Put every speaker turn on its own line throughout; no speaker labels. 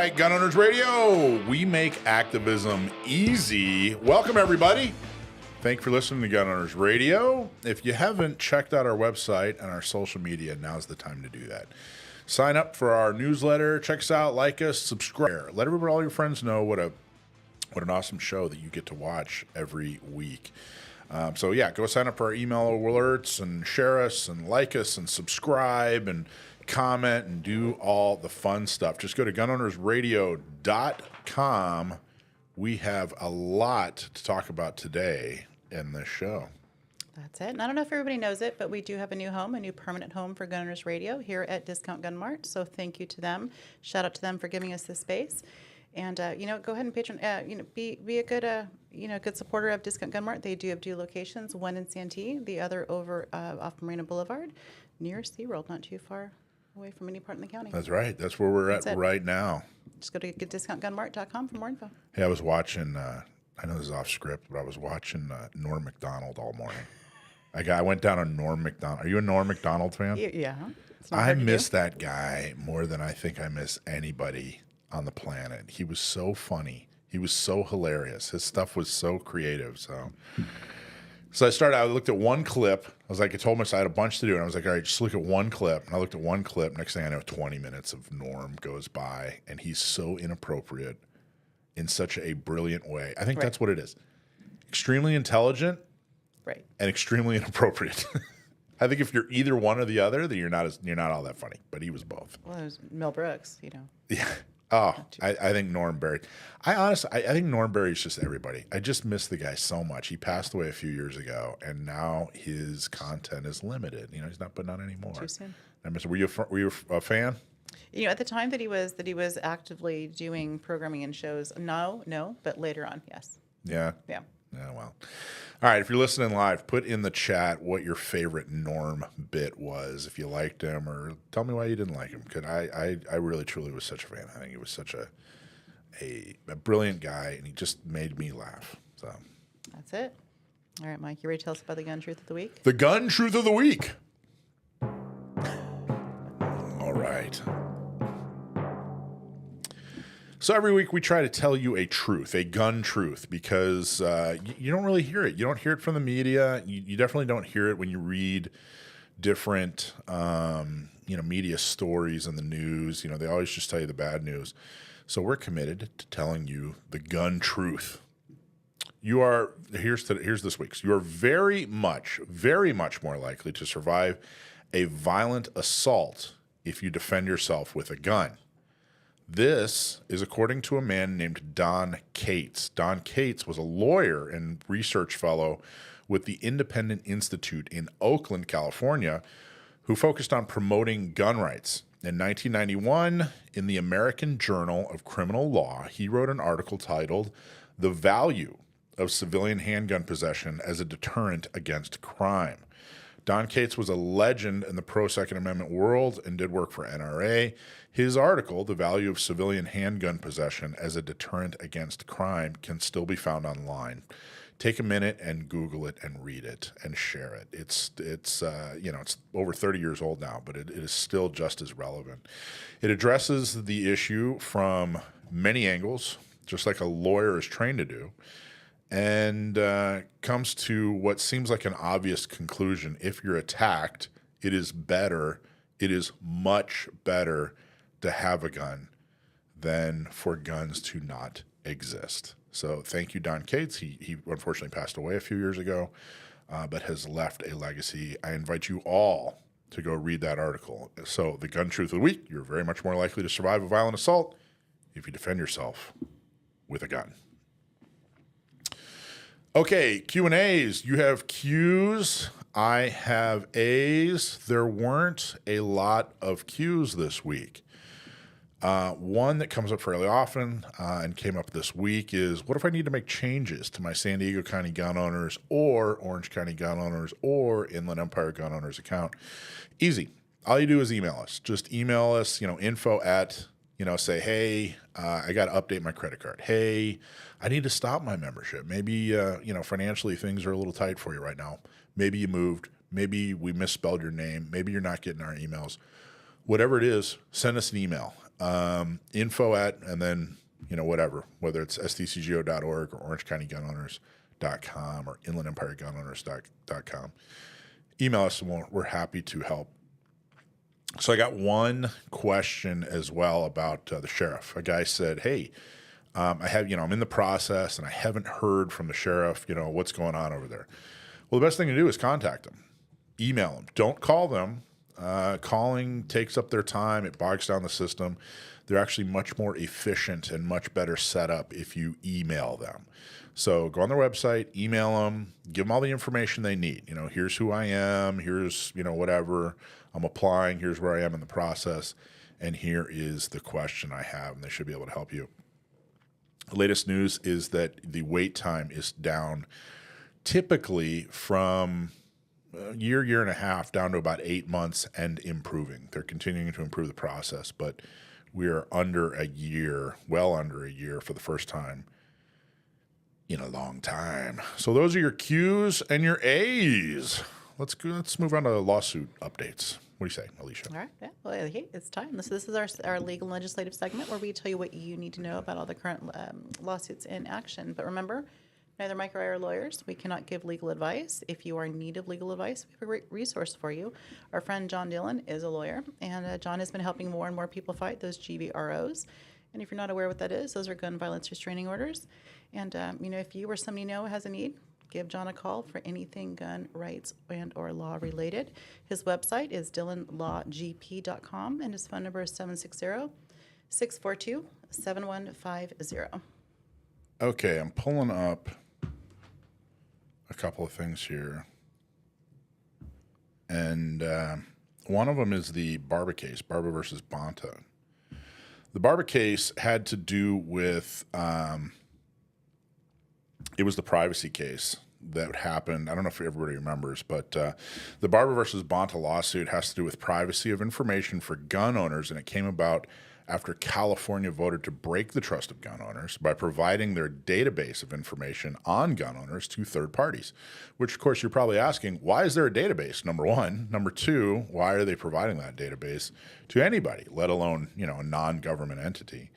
right, Gun Owners Radio. We make activism easy. Welcome, everybody. Thank you for listening to Gun Owners Radio. If you haven't checked out our website and our social media, now's the time to do that. Sign up for our newsletter. Check us out. Like us. Subscribe. Let everybody, all your friends know what an awesome show that you get to watch every week. So yeah, go sign up for our email alerts and share us and like us and subscribe and comment and do all the fun stuff. Just go to gunownersradio.com. We have a lot to talk about today in this show.
That's it. And I don't know if everybody knows it, but we do have a new home, a new permanent home for Gun Owners Radio here at Discount Gun Mart. So thank you to them. Shout out to them for giving us this space. And, go ahead and patron, be a good, good supporter of Discount Gun Mart. They do have two locations, one in Santee, the other over off Marina Boulevard near SeaWorld, not too far away from any part in the county.
That's right. That's where we're at right now.
Just go to discountgunmart.com for more info.
Hey, I was watching, I know this is off script, but I was watching Norm Macdonald all morning. I went down on Norm Macdonald. Are you a Norm Macdonald fan?
Yeah.
I miss that guy more than I think I miss anybody on the planet. He was so funny. He was so hilarious. His stuff was so creative. So I looked at one clip. I was like, I told myself I had a bunch to do. And I was like, all right, just look at one clip. And I looked at one clip. Next thing I know, 20 minutes of Norm goes by. And he's so inappropriate in such a brilliant way. I think that's what it is. Extremely intelligent.
Right.
And extremely inappropriate. I think if you're either one or the other, then you're not all that funny. But he was both.
Well, there's Mel Brooks,
Yeah. Oh, I think Norm Barry. I think Norm Barry's just everybody. I just miss the guy so much. He passed away a few years ago, and now his content is limited. He's not putting out anymore.
Too soon.
Were you a fan?
At the time that he was actively doing programming and shows, no, but later on, yes.
Yeah.
Yeah.
Yeah, well. All right, if you're listening live, put in the chat what your favorite Norm bit was, if you liked him, or tell me why you didn't like him, because I really, truly was such a fan. I think he was such a brilliant guy, and he just made me laugh. So
that's it. All right, Mike, you ready to tell us about the gun truth of the week?
The gun truth of the week. All right. So every week we try to tell you a truth, a gun truth, because you don't really hear it. You don't hear it from the media. You definitely don't hear it when you read different, media stories in the news. They always just tell you the bad news. So we're committed to telling you the gun truth. Here's this week's. You are very much more likely to survive a violent assault if you defend yourself with a gun. This is according to a man named Don Cates. Don Cates was a lawyer and research fellow with the Independent Institute in Oakland, California, who focused on promoting gun rights. In 1991, in the American Journal of Criminal Law, he wrote an article titled "The Value of Civilian Handgun Possession as a Deterrent Against Crime." Don Cates was a legend in the pro-Second Amendment world and did work for NRA. His article, The Value of Civilian Handgun Possession as a Deterrent Against Crime, can still be found online. Take a minute and Google it and read it and share it. It's over 30 years old now, but it is still just as relevant. It addresses the issue from many angles, just like a lawyer is trained to do, and comes to what seems like an obvious conclusion. If you're attacked, it is much better to have a gun than for guns to not exist. So thank you, Don Cates. He unfortunately passed away a few years ago, but has left a legacy. I invite you all to go read that article. So the gun truth of the week: you're very much more likely to survive a violent assault if you defend yourself with a gun. Okay, Q&As. You have Q's. I have A's. There weren't a lot of Q's this week. One that comes up fairly often and came up this week is, what if I need to make changes to my San Diego County gun owners or Orange County gun owners or Inland Empire gun owners account? Easy. All you do is email us. Just email us, info at, say, hey, I got to update my credit card. Hey, I need to stop my membership. Maybe, financially things are a little tight for you right now. Maybe you moved. Maybe we misspelled your name. Maybe you're not getting our emails. Whatever it is, send us an email. info at, and then, whatever, whether it's SDCGO.org or OrangeCountyGunOwners.com or InlandEmpireGunOwners.com. Email us and we're happy to help. So I got one question as well about the sheriff. A guy said, hey, I'm in the process and I haven't heard from the sheriff, what's going on over there. Well, the best thing to do is contact them. Email them. Don't call them. Calling takes up their time. It bogs down the system. They're actually much more efficient and much better set up if you email them. So go on their website, email them, give them all the information they need. Here's who I am. Here's, whatever I'm applying. Here's where I am in the process. And here is the question I have, and they should be able to help you. The latest news is that the wait time is down typically from a year and a half down to about 8 months and improving. They're continuing to improve the process, but we are under a year, well under a year for the first time in a long time. So those are your Q's and your A's. Let's move on to lawsuit updates. What do you say, Alicia?
All right. Yeah. Well, hey, it's time. This is our legal and legislative segment where we tell you what you need to know about all the current lawsuits in action. But remember, neither Mike or I are lawyers. We cannot give legal advice. If you are in need of legal advice, we have a great resource for you. Our friend John Dillon is a lawyer, and John has been helping more and more people fight those GVROs. And if you're not aware what that is, those are gun violence restraining orders. And, if you or somebody has a need, give John a call for anything gun rights and or law related. His website is dillonlawgp.com, and his phone number is 760-642-7150.
Okay, I'm pulling up a couple of things here. And one of them is the Barba case, Barba versus Bonta. The Barba case had to do with, it was the privacy case that happened. I don't know if everybody remembers, but the Barba versus Bonta lawsuit has to do with privacy of information for gun owners, and it came about after California voted to break the trust of gun owners by providing their database of information on gun owners to third parties, which, of course, you're probably asking, why is there a database, number one? Number two, why are they providing that database to anybody, let alone, a non-government entity?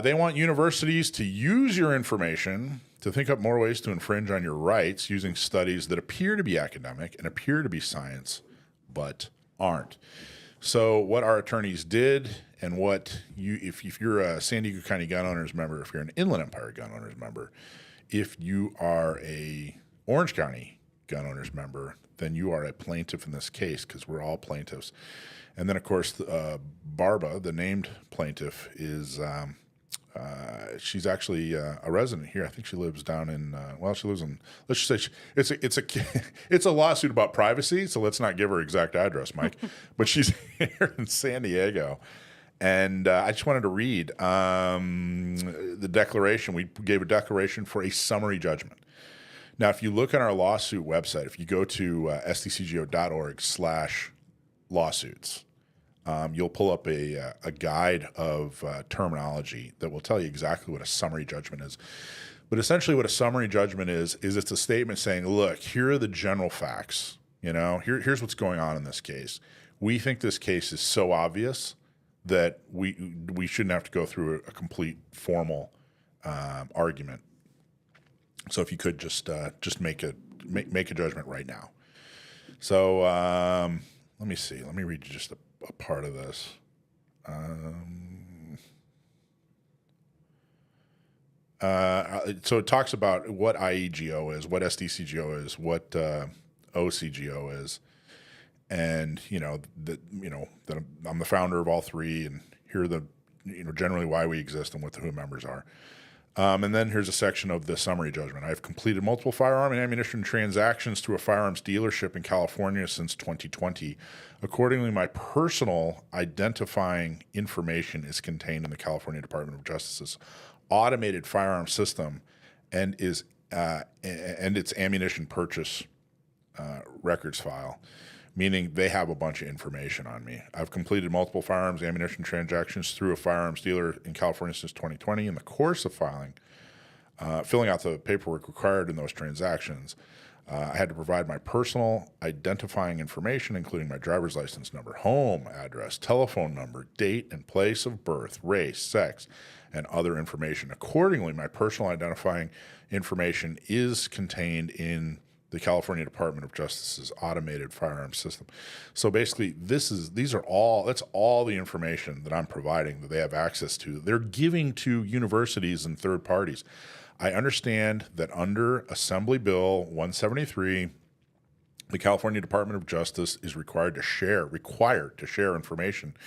They want universities to use your information to think up more ways to infringe on your rights using studies that appear to be academic and appear to be science, but aren't. So what our attorneys did, and what if you're a San Diego County Gun Owners member, if you're an Inland Empire Gun Owners member, if you are a Orange County Gun Owners member, then you are a plaintiff in this case, because we're all plaintiffs. And then, of course, Barba, the named plaintiff, is she's actually a resident here. I think she lives down in she lives in. Let's just say it's a lawsuit about privacy. So let's not give her exact address, Mike. But she's here in San Diego, and I just wanted to read the declaration. We gave a declaration for a summary judgment. Now, if you look on our lawsuit website, if you go to SDCGO.org/lawsuits. You'll pull up a guide of terminology that will tell you exactly what a summary judgment is. But essentially what a summary judgment is it's a statement saying, look, here are the general facts. Here's what's going on in this case. We think this case is so obvious that we shouldn't have to go through a complete formal argument. So if you could just make a judgment right now. So let me see. Let me read you just a part of this. So it talks about what IEGO is, what SDCGO is, what OCGO is, and that I'm the founder of all three, and here are the generally why we exist and what who members are. And then here's a section of the summary judgment. I've completed multiple firearm and ammunition transactions through a firearms dealership in California since 2020. Accordingly, my personal identifying information is contained in the California Department of Justice's automated firearm system and its ammunition purchase records file, meaning they have a bunch of information on me. I've completed multiple firearms ammunition transactions through a firearms dealer in California since 2020. In the course of filling out the paperwork required in those transactions, I had to provide my personal identifying information, including my driver's license number, home address, telephone number, date and place of birth, race, sex, and other information. Accordingly, my personal identifying information is contained in the California Department of Justice's automated firearm system. So basically, that's all the information that I'm providing that they have access to. They're giving to universities and third parties. I understand that under Assembly Bill 173, the California Department of Justice is required to share information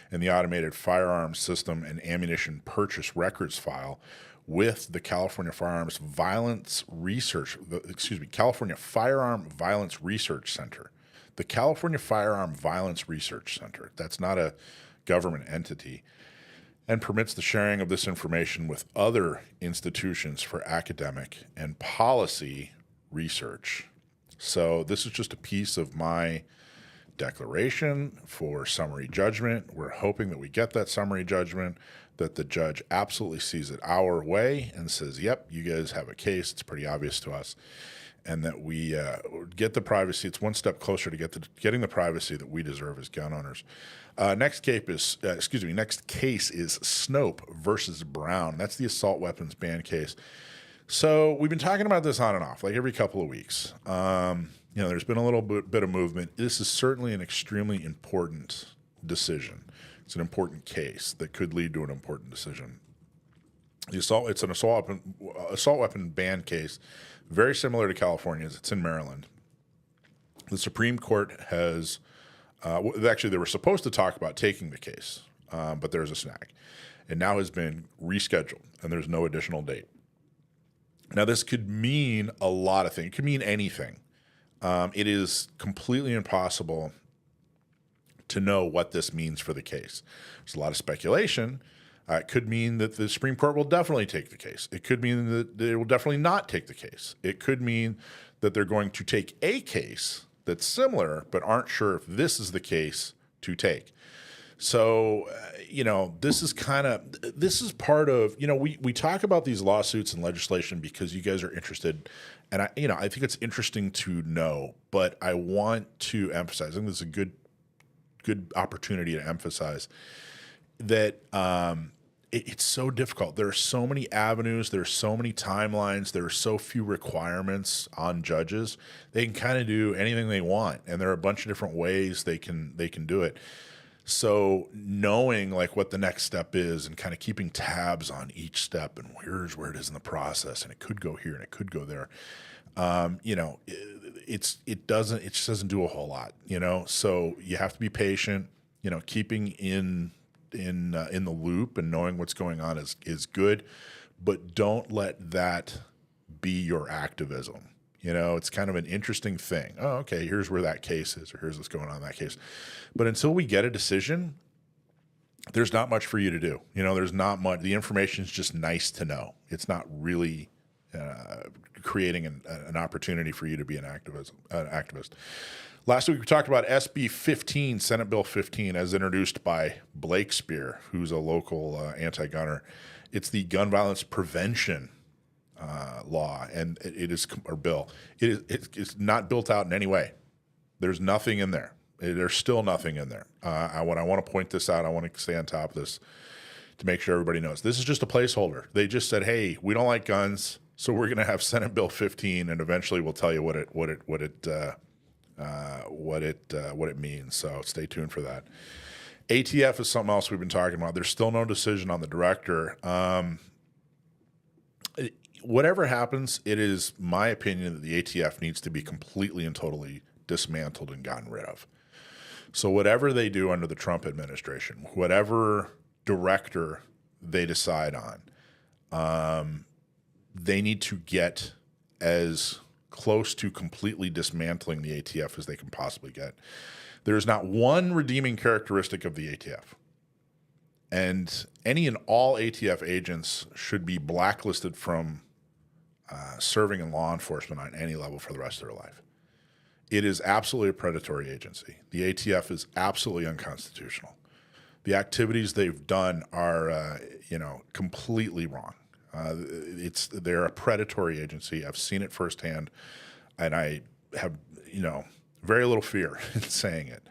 in the automated firearms system and ammunition purchase records file with the California Firearm Violence Research Center. The California Firearm Violence Research Center, that's not a government entity, and permits the sharing of this information with other institutions for academic and policy research. So this is just a piece of my declaration for summary judgment. We're hoping that we get that summary judgment, that the judge absolutely sees it our way and says, yep, you guys have a case. It's pretty obvious to us. And that we get the privacy. It's one step closer to getting the privacy that we deserve as gun owners. Next case is Snope versus Brown. That's the assault weapons ban case. So we've been talking about this on and off, like every couple of weeks. There's been a little bit of movement. This is certainly an extremely important decision. It's an important case that could lead to an important decision. It's an assault weapon ban case, very similar to California's. It's in Maryland. The Supreme Court has actually, they were supposed to talk about taking the case, but there's a snag. It now has been rescheduled, and there's no additional date. Now, this could mean a lot of things. It could mean anything. It is completely impossible to know what this means for the case. There's a lot of speculation. It could mean that the Supreme Court will definitely take the case. It could mean that they will definitely not take the case. It could mean that they're going to take a case that's similar, but aren't sure if this is the case to take. So, this is part of, we talk about these lawsuits and legislation because you guys are interested. And I think it's interesting to know, but I want to emphasize, I think this is a good opportunity to emphasize that it's so difficult. There are so many avenues. There are so many timelines. There are so few requirements on judges. They can kind of do anything they want, and there are a bunch of different ways they can do it. So knowing like what the next step is and kind of keeping tabs on each step and here's where it is in the process, and it could go here and it could go there. It just doesn't do a whole lot. So you have to be patient. Keeping in the loop and knowing what's going on is good, but don't let that be your activism. It's kind of an interesting thing. Oh, okay, here's where that case is, or here's what's going on in that case. But until we get a decision, there's not much for you to do. There's not much. The information is just nice to know. It's not really creating an opportunity for you to be an activist. Last week we talked about SB 15, Senate Bill 15, as introduced by Blake Spear, who's a local anti-gunner. It's the gun violence prevention law, and it's not built out in any way. There's nothing in there. There's still nothing in there. I want to point this out. I want to stay on top of this to make sure everybody knows. This is just a placeholder. They just said, hey, we don't like guns, so we're going to have Senate Bill 15, and eventually we'll tell you what it means. So stay tuned for that. ATF is something else we've been talking about. There's still no decision on the director. Whatever happens, it is my opinion that the ATF needs to be completely and totally dismantled and gotten rid of. So whatever they do under the Trump administration, whatever director they decide on, they need to get as close to completely dismantling the ATF as they can possibly get. There is not one redeeming characteristic of the ATF. And any and all ATF agents should be blacklisted from serving in law enforcement on any level for the rest of their life. It is absolutely a predatory agency. The ATF is absolutely unconstitutional. The activities they've done are, completely wrong. They're a predatory agency. I've seen it firsthand. I have, very little fear in saying it.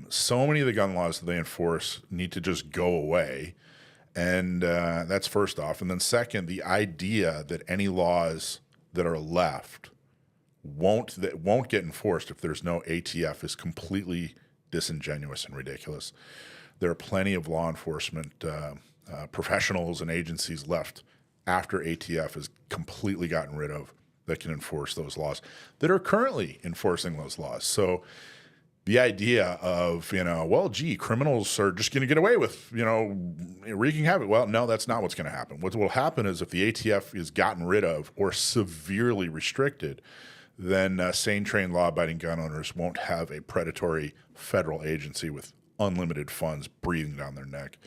So many of the gun laws that they enforce need to just go away. And that's first off. And then second, the idea that any laws that are left won't get enforced if there's no ATF is completely disingenuous and ridiculous. There are plenty of law enforcement professionals and agencies left after ATF has completely gotten rid of that can enforce those laws that are currently enforcing those laws. So the idea of, criminals are just going to get away with, wreaking havoc. Well, no, that's not what's going to happen. What will happen is if the ATF is gotten rid of or severely restricted, then sane, trained, law-abiding gun owners won't have a predatory federal agency with unlimited funds breathing down their neck.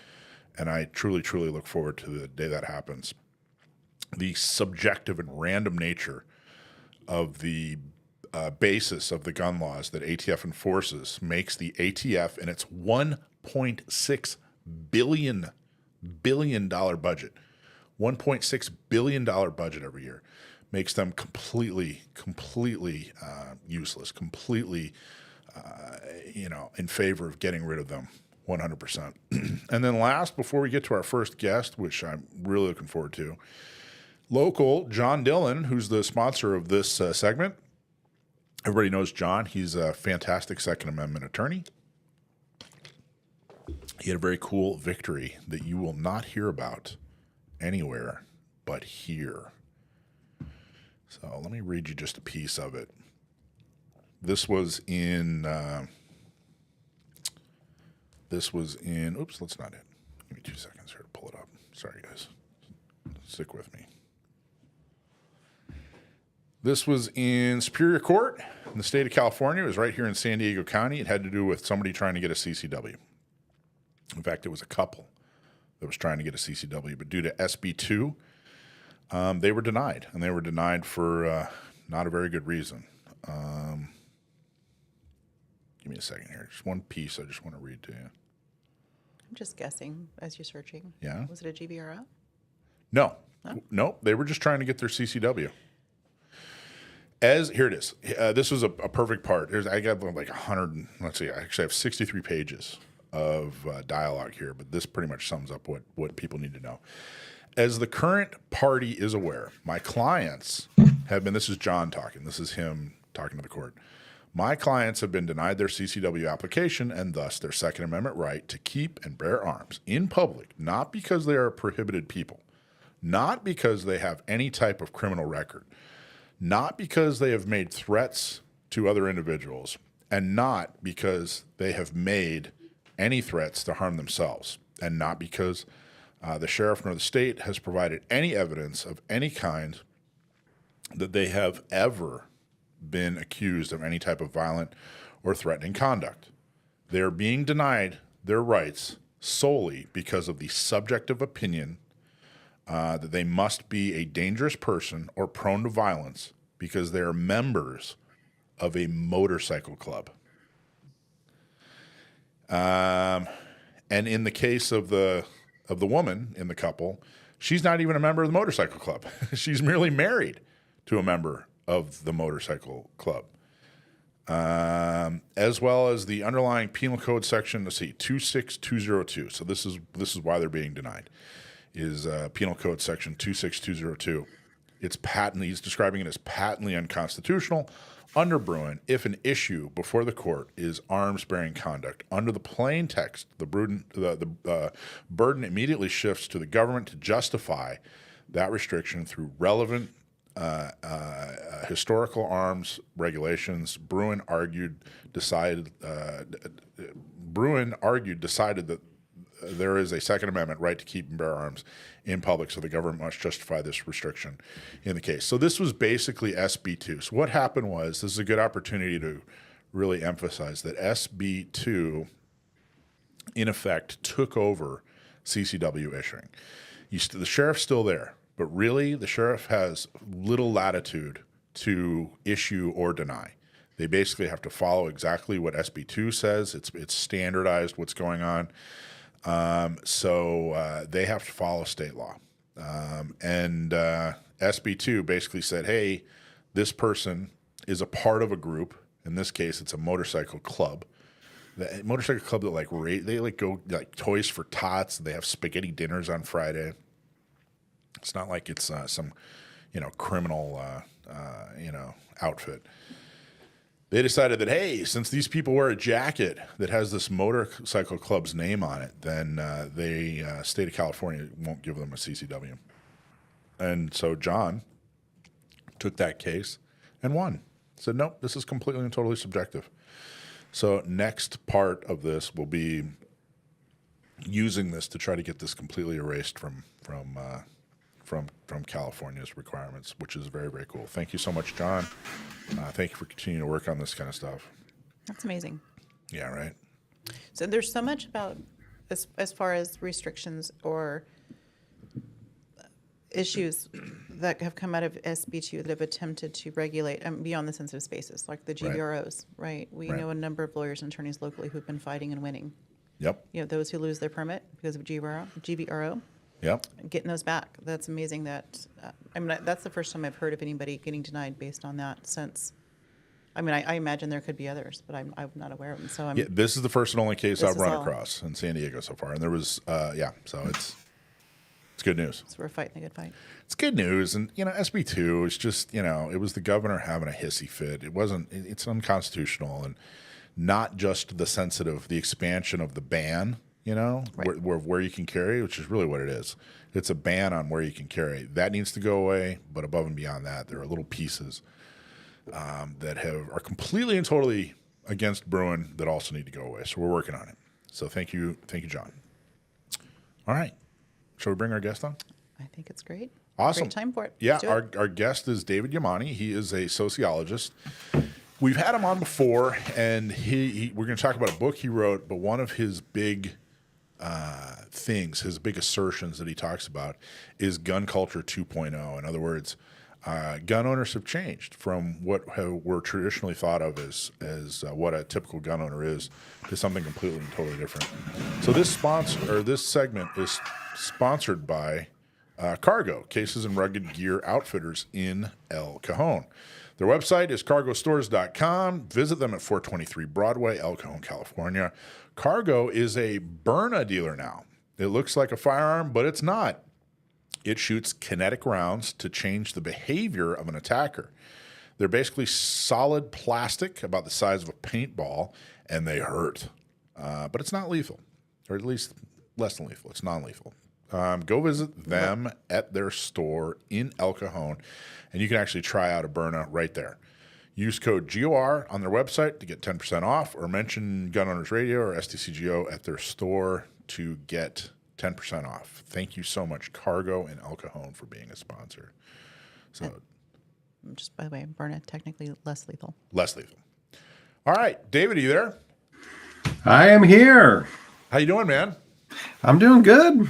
And I truly, truly look forward to the day that happens. The subjective and random nature of the basis of the gun laws that ATF enforces makes the ATF and its $1.6 billion budget, $1.6 billion budget every year, makes them completely useless, completely, in favor of getting rid of them 100%. And then last, before we get to our first guest, which I'm really looking forward to, local John Dillon, who's the sponsor of this segment. Everybody knows John. He's a fantastic Second Amendment attorney. He had a very cool victory that you will not hear about anywhere but here. So let me read you just a piece of it. This was in, oops, that's not it. Give me 2 seconds here to pull it up. Sorry, guys. Stick with me. This was in Superior Court in the state of California. It was right here in San Diego County. It had to do with somebody trying to get a CCW. In fact, it was a couple that was trying to get a CCW, but due to SB 2, they were denied, and they were denied for not a very good reason. Give me a second here. Just one piece I just want to read to you.
I'm just guessing as you're searching.
Yeah.
Was it a GBRO?
No. No, they were just trying to get their CCW. Here it is. This was a perfect part. I got like 100, let's see, I actually have 63 pages of dialogue here, but this pretty much sums up what people need to know. As the current party is aware, my clients have been, this is John talking, this is him talking to the court. My clients have been denied their CCW application and thus their Second Amendment right to keep and bear arms in public, not because they are prohibited people, not because they have any type of criminal record, not because they have made threats to other individuals, and not because they have made any threats to harm themselves, and not because the sheriff nor the state has provided any evidence of any kind that they have ever been accused of any type of violent or threatening conduct. They are being denied their rights solely because of the subjective opinion that they must be a dangerous person or prone to violence because they are members of a motorcycle club. And in the case of the woman in the couple, she's not even a member of the motorcycle club. She's merely married to a member of the motorcycle club. As well as the underlying penal code section, 26202. So this is why they're being denied. Is Penal Code Section 26202. He's describing it as patently unconstitutional under Bruin if an issue before the court is arms-bearing conduct. Under the plain text, the burden immediately shifts to the government to justify that restriction through relevant historical arms regulations. Bruin decided that there is a Second Amendment right to keep and bear arms in public, so the government must justify this restriction in the case. So this was basically SB 2. So what happened was, this is a good opportunity to really emphasize that SB 2, in effect, took over CCW issuing. The sheriff's still there, but really the sheriff has little latitude to issue or deny. They basically have to follow exactly what SB 2 says. It's standardized what's going on. So they have to follow state law. And SB 2 basically said, hey, this person is a part of a group. In this case, it's a motorcycle club. The motorcycle club that they go like Toys for Tots. They have spaghetti dinners on Friday. It's not like it's some, criminal, outfit. They decided that, hey, since these people wear a jacket that has this motorcycle club's name on it, then the state of California won't give them a CCW. And so John took that case and won. Said, nope, this is completely and totally subjective. So next part of this will be using this to try to get this completely erased from California's requirements, which is very, very cool. Thank you so much, John. Thank you for continuing to work on this kind of stuff.
That's amazing.
Yeah, right.
So there's so much about as far as restrictions or issues that have come out of SB2 that have attempted to regulate beyond the sensitive spaces, like the GVROs, right? We know a number of lawyers and attorneys locally who've been fighting and winning.
Yep.
Those who lose their permit because of GVRO.
Yep.
Getting those back. That's amazing that, that's the first time I've heard of anybody getting denied based on that since. I imagine there could be others, but I'm not aware of them. So
this is the first and only case I've run across in San Diego so far. And there was, so it's good news.
So we're fighting the good fight.
It's good news. And, SB2 is just, it was the governor having a hissy fit. It's unconstitutional, and not just the expansion of the ban, where you can carry, which is really what it is. It's a ban on where you can carry. That needs to go away. But above and beyond that, there are little pieces that are completely and totally against Bruin that also need to go away. So we're working on it. So thank you, John. All right. Shall we bring our guest on?
I think it's great.
Awesome.
Great time for it.
Yeah, our guest is David Yamane. He is a sociologist. We've had him on before, and we're going to talk about a book he wrote, but one of his big his big assertions that he talks about is gun culture 2.0. In other words, gun owners have changed from what were traditionally thought of as what a typical gun owner is to something completely and totally different. So this segment is sponsored by Cargo, Cases and Rugged Gear Outfitters in El Cajon. Their website is cargostores.com. Visit them at 423 Broadway, El Cajon, California. Cargo is a Byrna dealer now. It looks like a firearm, but it's not. It shoots kinetic rounds to change the behavior of an attacker. They're basically solid plastic about the size of a paintball, and they hurt. But it's not lethal, or at least less than lethal. It's non-lethal. Go visit them at their store in El Cajon, and you can actually try out a Byrna right there. Use code GOR on their website to get 10% off, or mention Gun Owners Radio or SDCGO at their store to get 10% off. Thank you so much, Cargo and El Cajon, for being a sponsor. So,
just by the way, Byrna technically less lethal.
Less lethal. All right, David, are you there?
I am here.
How you doing, man?
I'm doing good.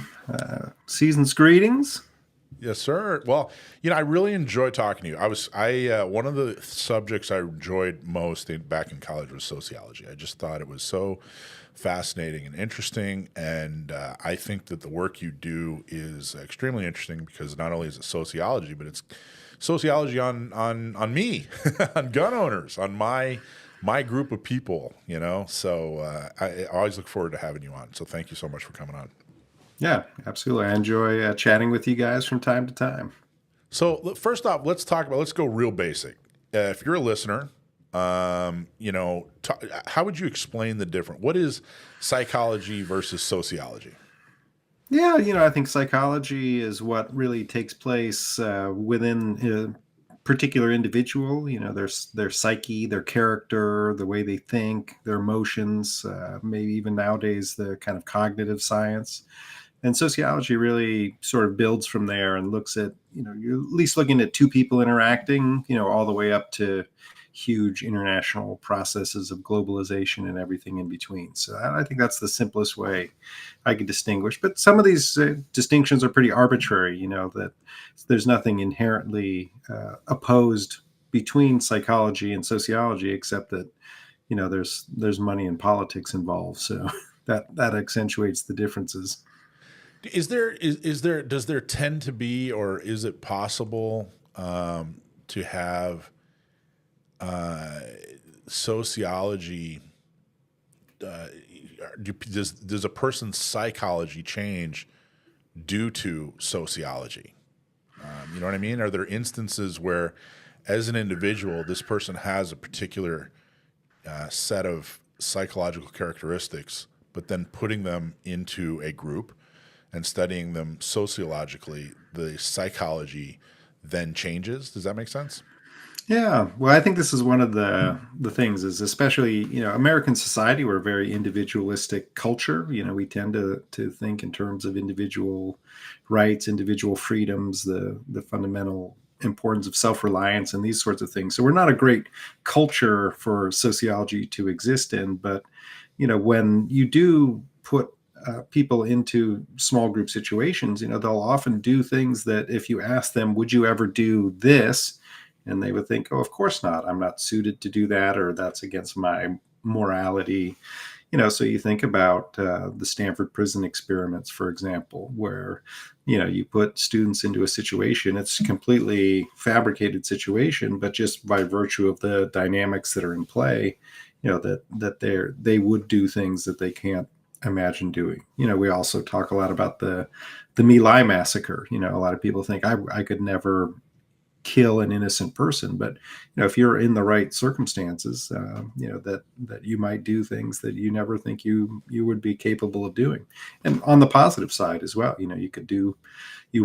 Season's greetings.
Yes, sir. Well, I really enjoyed talking to you. One of the subjects I enjoyed most back in college was sociology. I just thought it was so fascinating and interesting, and I think that the work you do is extremely interesting because not only is it sociology, but it's sociology on me, on gun owners, on my group of people. So I always look forward to having you on. So thank you so much for coming on.
Yeah, absolutely. I enjoy chatting with you guys from time to time.
So first off, let's go real basic. If you're a listener, how would you explain the difference? What is psychology versus sociology?
Yeah, I think psychology is what really takes place within a particular individual. Their psyche, their character, the way they think, their emotions, maybe even nowadays the kind of cognitive science. And sociology really sort of builds from there and looks at, you're at least looking at two people interacting, all the way up to huge international processes of globalization and everything in between. So I think that's the simplest way I can distinguish. But some of these distinctions are pretty arbitrary, that there's nothing inherently opposed between psychology and sociology, except that, there's money and politics involved. So that accentuates the differences.
Does there tend to be, or is it possible to have sociology, does a person's psychology change due to sociology? You know what I mean? Are there instances where, as an individual, this person has a particular set of psychological characteristics, but then putting them into a group and studying them sociologically, the psychology then changes? Does that make sense?
Yeah, well, I think this is one of the things is especially American society, we're a very individualistic culture. We tend to think in terms of individual rights, individual freedoms, the fundamental importance of self-reliance and these sorts of things. So we're not a great culture for sociology to exist in. But when you do put people into small group situations, they'll often do things that if you ask them, would you ever do this? And they would think, oh, of course not. I'm not suited to do that, or that's against my morality. So you think about the Stanford prison experiments, for example, where, you put students into a situation, it's a completely fabricated situation, but just by virtue of the dynamics that are in play, that they would do things that they can't imagine doing. We also talk a lot about the My Lai massacre. A lot of people think I could never kill an innocent person, but if you're in the right circumstances, that you might do things that you never think you would be capable of doing. And on the positive side as well, you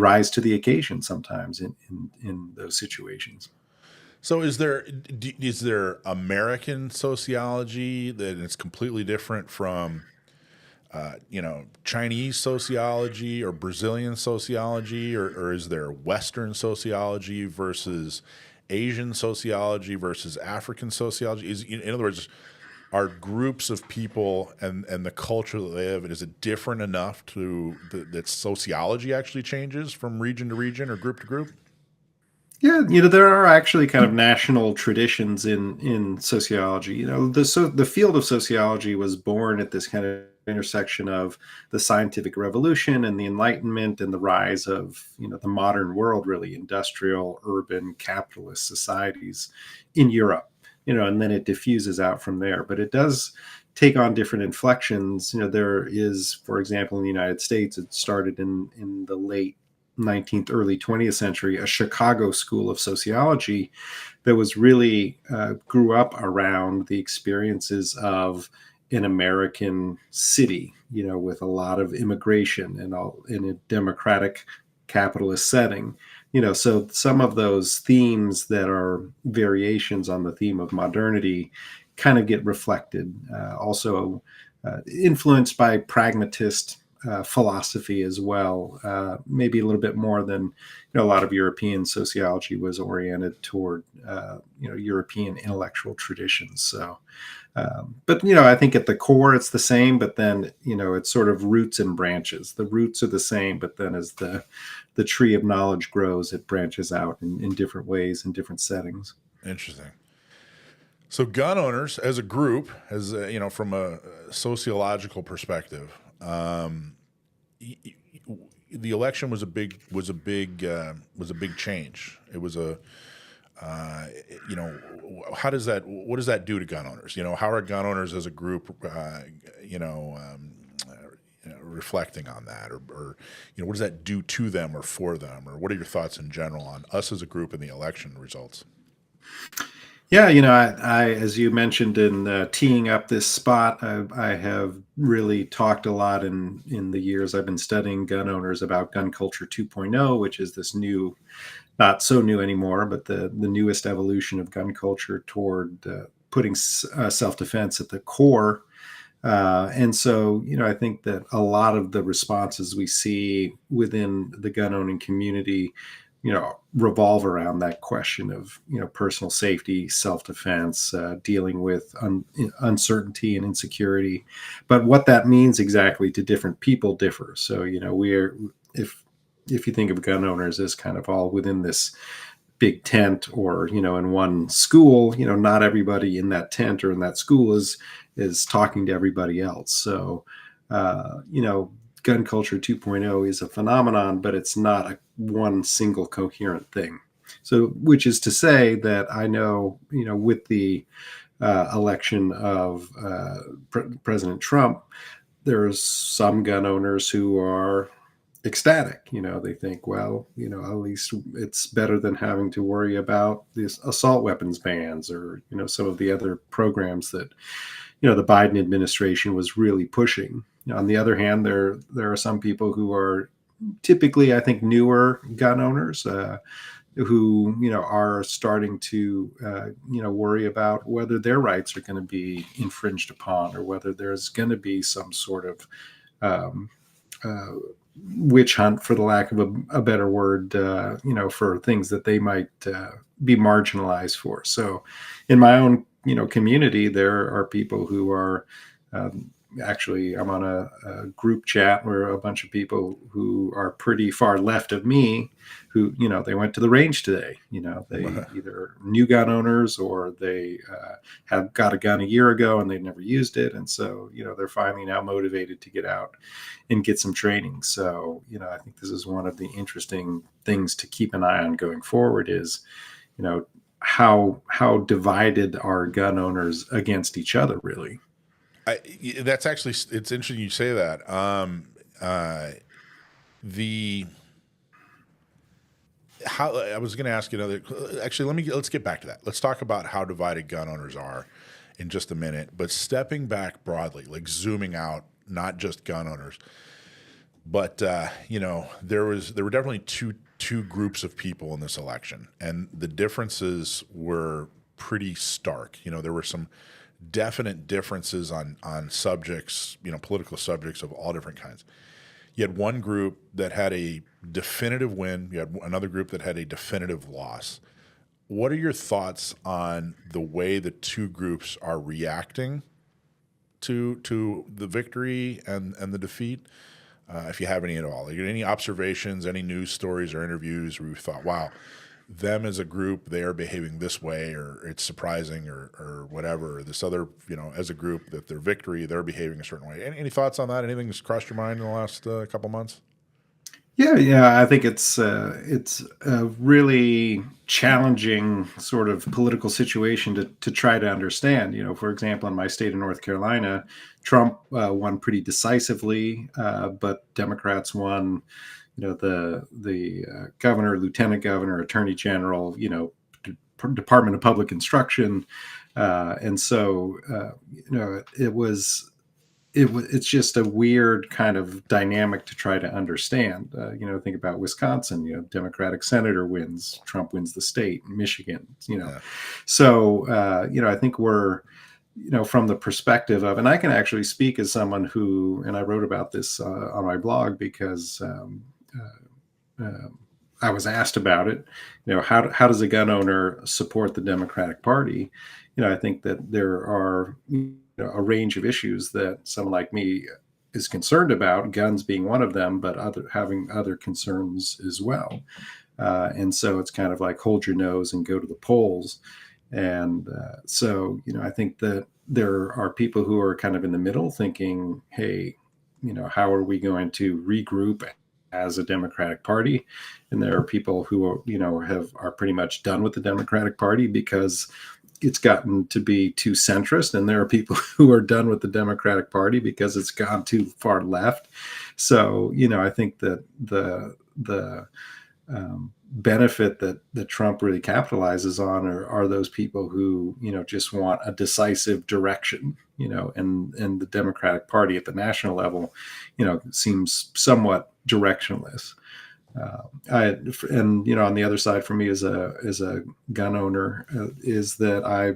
rise to the occasion sometimes in those situations.
So is there American sociology that is completely different from Chinese sociology or Brazilian sociology, or is there Western sociology versus Asian sociology versus African sociology? In other words, are groups of people and the culture that they live in, is it different enough that sociology actually changes from region to region or group to group?
Yeah, there are actually kind of national traditions in sociology. The field of sociology was born at this kind of intersection of the scientific revolution and the Enlightenment and the rise of the modern world, really industrial, urban, capitalist societies in Europe. And then it diffuses out from there. But it does take on different inflections. There is, for example, in the United States, it started in the late 19th, early 20th century, a Chicago school of sociology that was really grew up around the experiences of an American city, with a lot of immigration and all in a democratic capitalist setting. So some of those themes that are variations on the theme of modernity kind of get reflected. Also influenced by pragmatist philosophy as well, maybe a little bit more than a lot of European sociology was oriented toward European intellectual traditions. So, but I think at the core it's the same, but then it's sort of roots and branches. The roots are the same, but then as the tree of knowledge grows, it branches out in different ways in different settings.
Interesting. So gun owners as a group, from a sociological perspective, the election was a big change. It was what does that do to gun owners? How are gun owners as a group, reflecting on that, or what does that do to them or for them, or what are your thoughts in general on us as a group and the election results?
Yeah, I as you mentioned in teeing up this spot, I have really talked a lot in the years I've been studying gun owners about gun culture 2.0, which is this new, not so new anymore, but the newest evolution of gun culture toward putting self-defense at the core. And so, I think that a lot of the responses we see within the gun owning community revolve around that question of personal safety, self-defense, dealing with uncertainty and insecurity. But what that means exactly to different people differ. So we're if you think of gun owners as kind of all within this big tent, or in one school, not everybody in that tent or in that school is talking to everybody else. So gun culture 2.0 is a phenomenon, but it's not one single coherent thing. So, which is to say that I know, with the election of President Trump, there's some gun owners who are ecstatic. They think, well, at least it's better than having to worry about these assault weapons bans or, some of the other programs that, the Biden administration was really pushing. On the other hand, there are some people who are typically, I think, newer gun owners who are starting to worry about whether their rights are going to be infringed upon or whether there's going to be some sort of um, uh, witch hunt, for the lack of a better word, for things that they might be marginalized for. So, in my own community, there are people who are actually, I'm on a group chat where a bunch of people who are pretty far left of me, who they went to the range today. They either new gun owners or they have got a gun a year ago and they've never used it, and so they're finally now motivated to get out and get some training. So I think this is one of the interesting things to keep an eye on going forward is how divided are gun owners against each other, really.
That's actually, it's interesting you say that. How I was going to ask you another. Actually, let's get back to that. Let's talk about how divided gun owners are in just a minute. But stepping back broadly, like zooming out, not just gun owners, but there were definitely two groups of people in this election, and the differences were pretty stark. There were some definite differences on subjects, political subjects of all different kinds. You had one group that had a definitive win. You had another group that had a definitive loss. What are your thoughts on the way the two groups are reacting to the victory and the defeat? If you have any at all, like any observations, any news stories or interviews where you thought, wow, them as a group, they are behaving this way, or it's surprising, or whatever. Or this other, as a group, that their victory, they're behaving a certain way. Any thoughts on that? Anything that's crossed your mind in the last couple months?
Yeah. I think it's a really challenging sort of political situation to try to understand. For example, in my state of North Carolina, Trump won pretty decisively, but Democrats won. The governor, lieutenant governor, attorney general, Department of Public Instruction, and so it's just a weird kind of dynamic to try to understand. Think about Wisconsin. Democratic senator wins, Trump wins the state. Michigan.
Yeah.
So I think we're from the perspective of, and I can actually speak as someone who, and I wrote about this on my blog because I was asked about it. How does a gun owner support the Democratic Party? I think that there are a range of issues that someone like me is concerned about, guns being one of them, but having other concerns as well. And so it's kind of like hold your nose and go to the polls. And so I think that there are people who are kind of in the middle thinking, hey, how are we going to regroup as a Democratic Party? And there are people who are pretty much done with the Democratic Party because it's gotten to be too centrist, and there are people who are done with the Democratic Party because it's gone too far left. So I think that the benefit that Trump really capitalizes on are those people who just want a decisive direction, and the Democratic Party at the national level seems somewhat directionless. On the other side for me as a gun owner is that I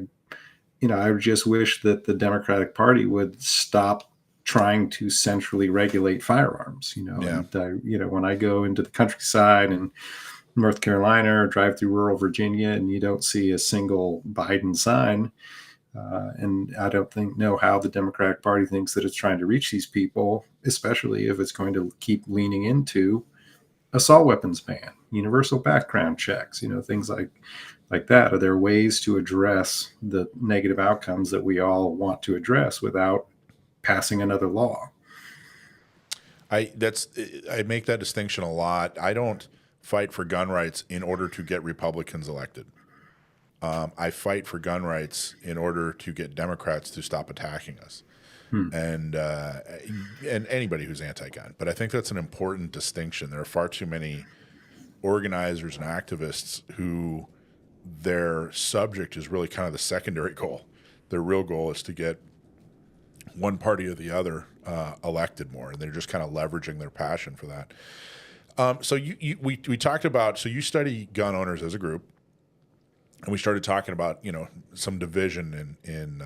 just wish that the Democratic Party would stop trying to centrally regulate firearms.
Yeah.
And when I go into the countryside in North Carolina or drive through rural Virginia and you don't see a single Biden sign, and I don't know how the Democratic Party thinks that it's trying to reach these people, especially if it's going to keep leaning into assault weapons ban, universal background checks, things like that. Are there ways to address the negative outcomes that we all want to address without passing another law?
I make that distinction a lot. I don't fight for gun rights in order to get Republicans elected. I fight for gun rights in order to get Democrats to stop attacking us, and anybody who's anti-gun. But I think that's an important distinction. There are far too many organizers and activists who their subject is really kind of the secondary goal. Their real goal is to get one party or the other elected more, and they're just kind of leveraging their passion for that. So we talked about, so you study gun owners as a group, and we started talking about, some division in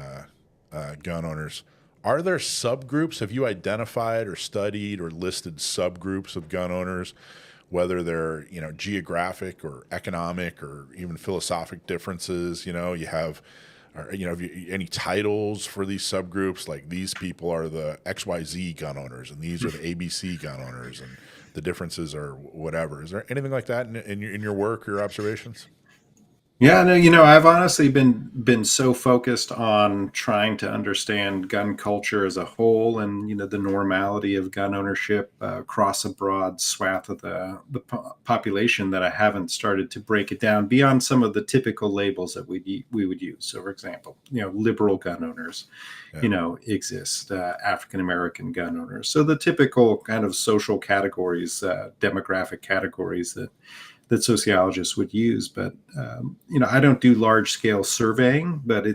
gun owners. Are there subgroups? Have you identified or studied or listed subgroups of gun owners, whether they're, geographic or economic or even philosophic differences? You have, have you, any titles for these subgroups? Like, these people are the XYZ gun owners, and these are the ABC gun owners, and the differences are whatever. Is there anything like that in your work, your observations?
Yeah, no, I've honestly been so focused on trying to understand gun culture as a whole, and the normality of gun ownership across a broad swath of the population, that I haven't started to break it down beyond some of the typical labels that we would use. So, for example, liberal gun owners, exist, African American gun owners. So the typical kind of social categories, demographic categories that sociologists would use. But I don't do large scale surveying, but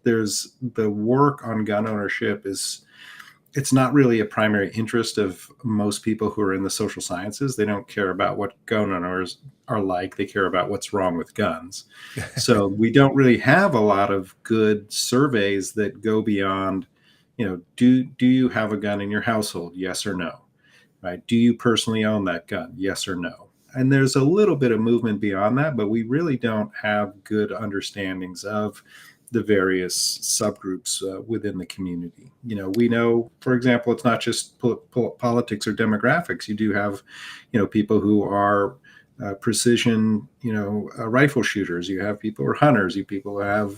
there's the work on gun ownership it's not really a primary interest of most people who are in the social sciences. They don't care about what gun owners are like. They care about what's wrong with guns. So we don't really have a lot of good surveys that go beyond, do you have a gun in your household? Yes or no, right? Do you personally own that gun? Yes or no? And there's a little bit of movement beyond that, but we really don't have good understandings of the various subgroups within the community. We know, for example, it's not just politics or demographics. You do have, people who are precision, rifle shooters. You have people who are hunters. You people who have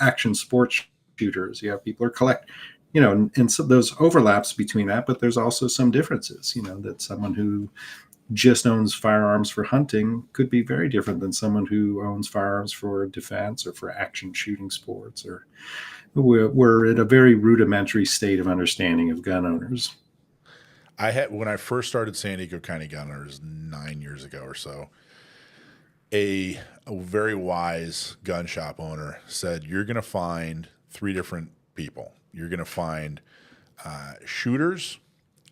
action sports shooters. You have people who are collect. And so those overlaps between that, but there's also some differences. That someone who just owns firearms for hunting could be very different than someone who owns firearms for defense or for action shooting sports. Or we're at a very rudimentary state of understanding of gun owners.
When I first started San Diego County Gun Owners 9 years ago or so, a very wise gun shop owner said, you're going to find three different people. You're going to find shooters,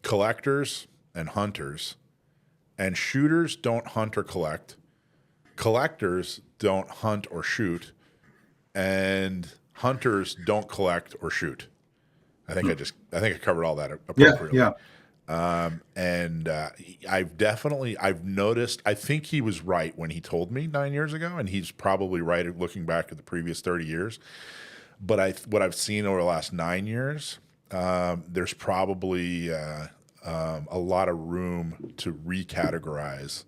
collectors, and hunters. And shooters don't hunt or collect. Collectors don't hunt or shoot. And hunters don't collect or shoot. I think I covered all that appropriately.
Yeah.
I've noticed, I think he was right when he told me 9 years ago, and he's probably right looking back at the previous 30 years. But what I've seen over the last 9 years, there's probably a lot of room to recategorize,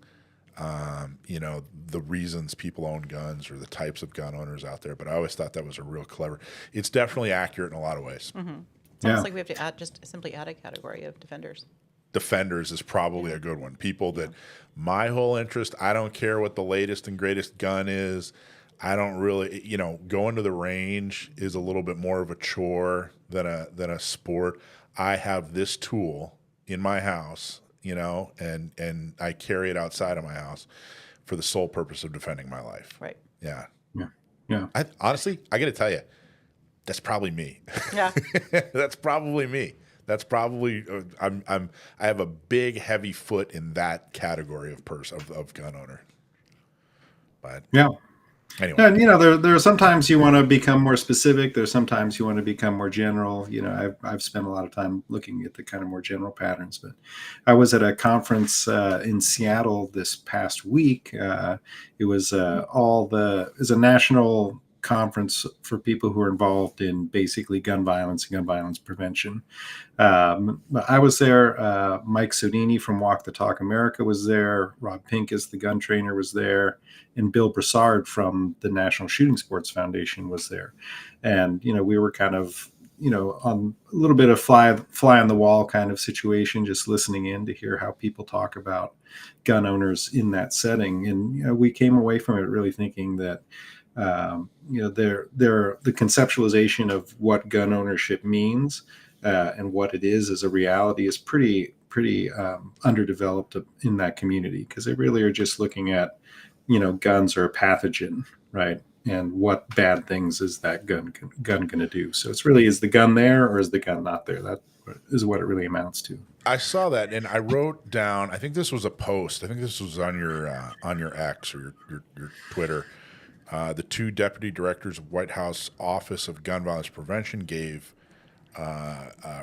the reasons people own guns or the types of gun owners out there. But I always thought that was a real clever. It's definitely accurate in a lot of ways.
Mm-hmm. It's almost like we have to simply add a category of defenders.
Defenders is probably a good one. People that my whole interest, I don't care what the latest and greatest gun is. I don't really, going to the range is a little bit more of a chore than a sport. I have this tool in my house, and I carry it outside of my house for the sole purpose of defending my life.
Right.
Yeah.
Yeah.
Honestly, I got to tell you, that's probably me.
Yeah.
That's probably me. That's probably I have a big heavy foot in that category of gun owner. But
yeah.
Anyway.
And there are sometimes you want to become more specific. There's sometimes you want to become more general. I've spent a lot of time looking at the kind of more general patterns. But I was at a conference in Seattle this past week. It was a national conference for people who are involved in basically gun violence and gun violence prevention. I was there. Mike Sodini from Walk the Talk America was there. Rob Pincus, the gun trainer, was there. And Bill Broussard from the National Shooting Sports Foundation was there. And, we were kind of on a little bit of fly on the wall kind of situation, just listening in to hear how people talk about gun owners in that setting. And we came away from it really thinking that the conceptualization of what gun ownership means and what it is as a reality is pretty underdeveloped in that community, because they really are just looking at guns are a pathogen, right? And what bad things is that gun going to do? So it's really, is the gun there or is the gun not there? That is what it really amounts to.
I saw that, and I wrote down. I think this was a post. I think this was on your X or your Twitter. The two deputy directors of White House Office of Gun Violence Prevention gave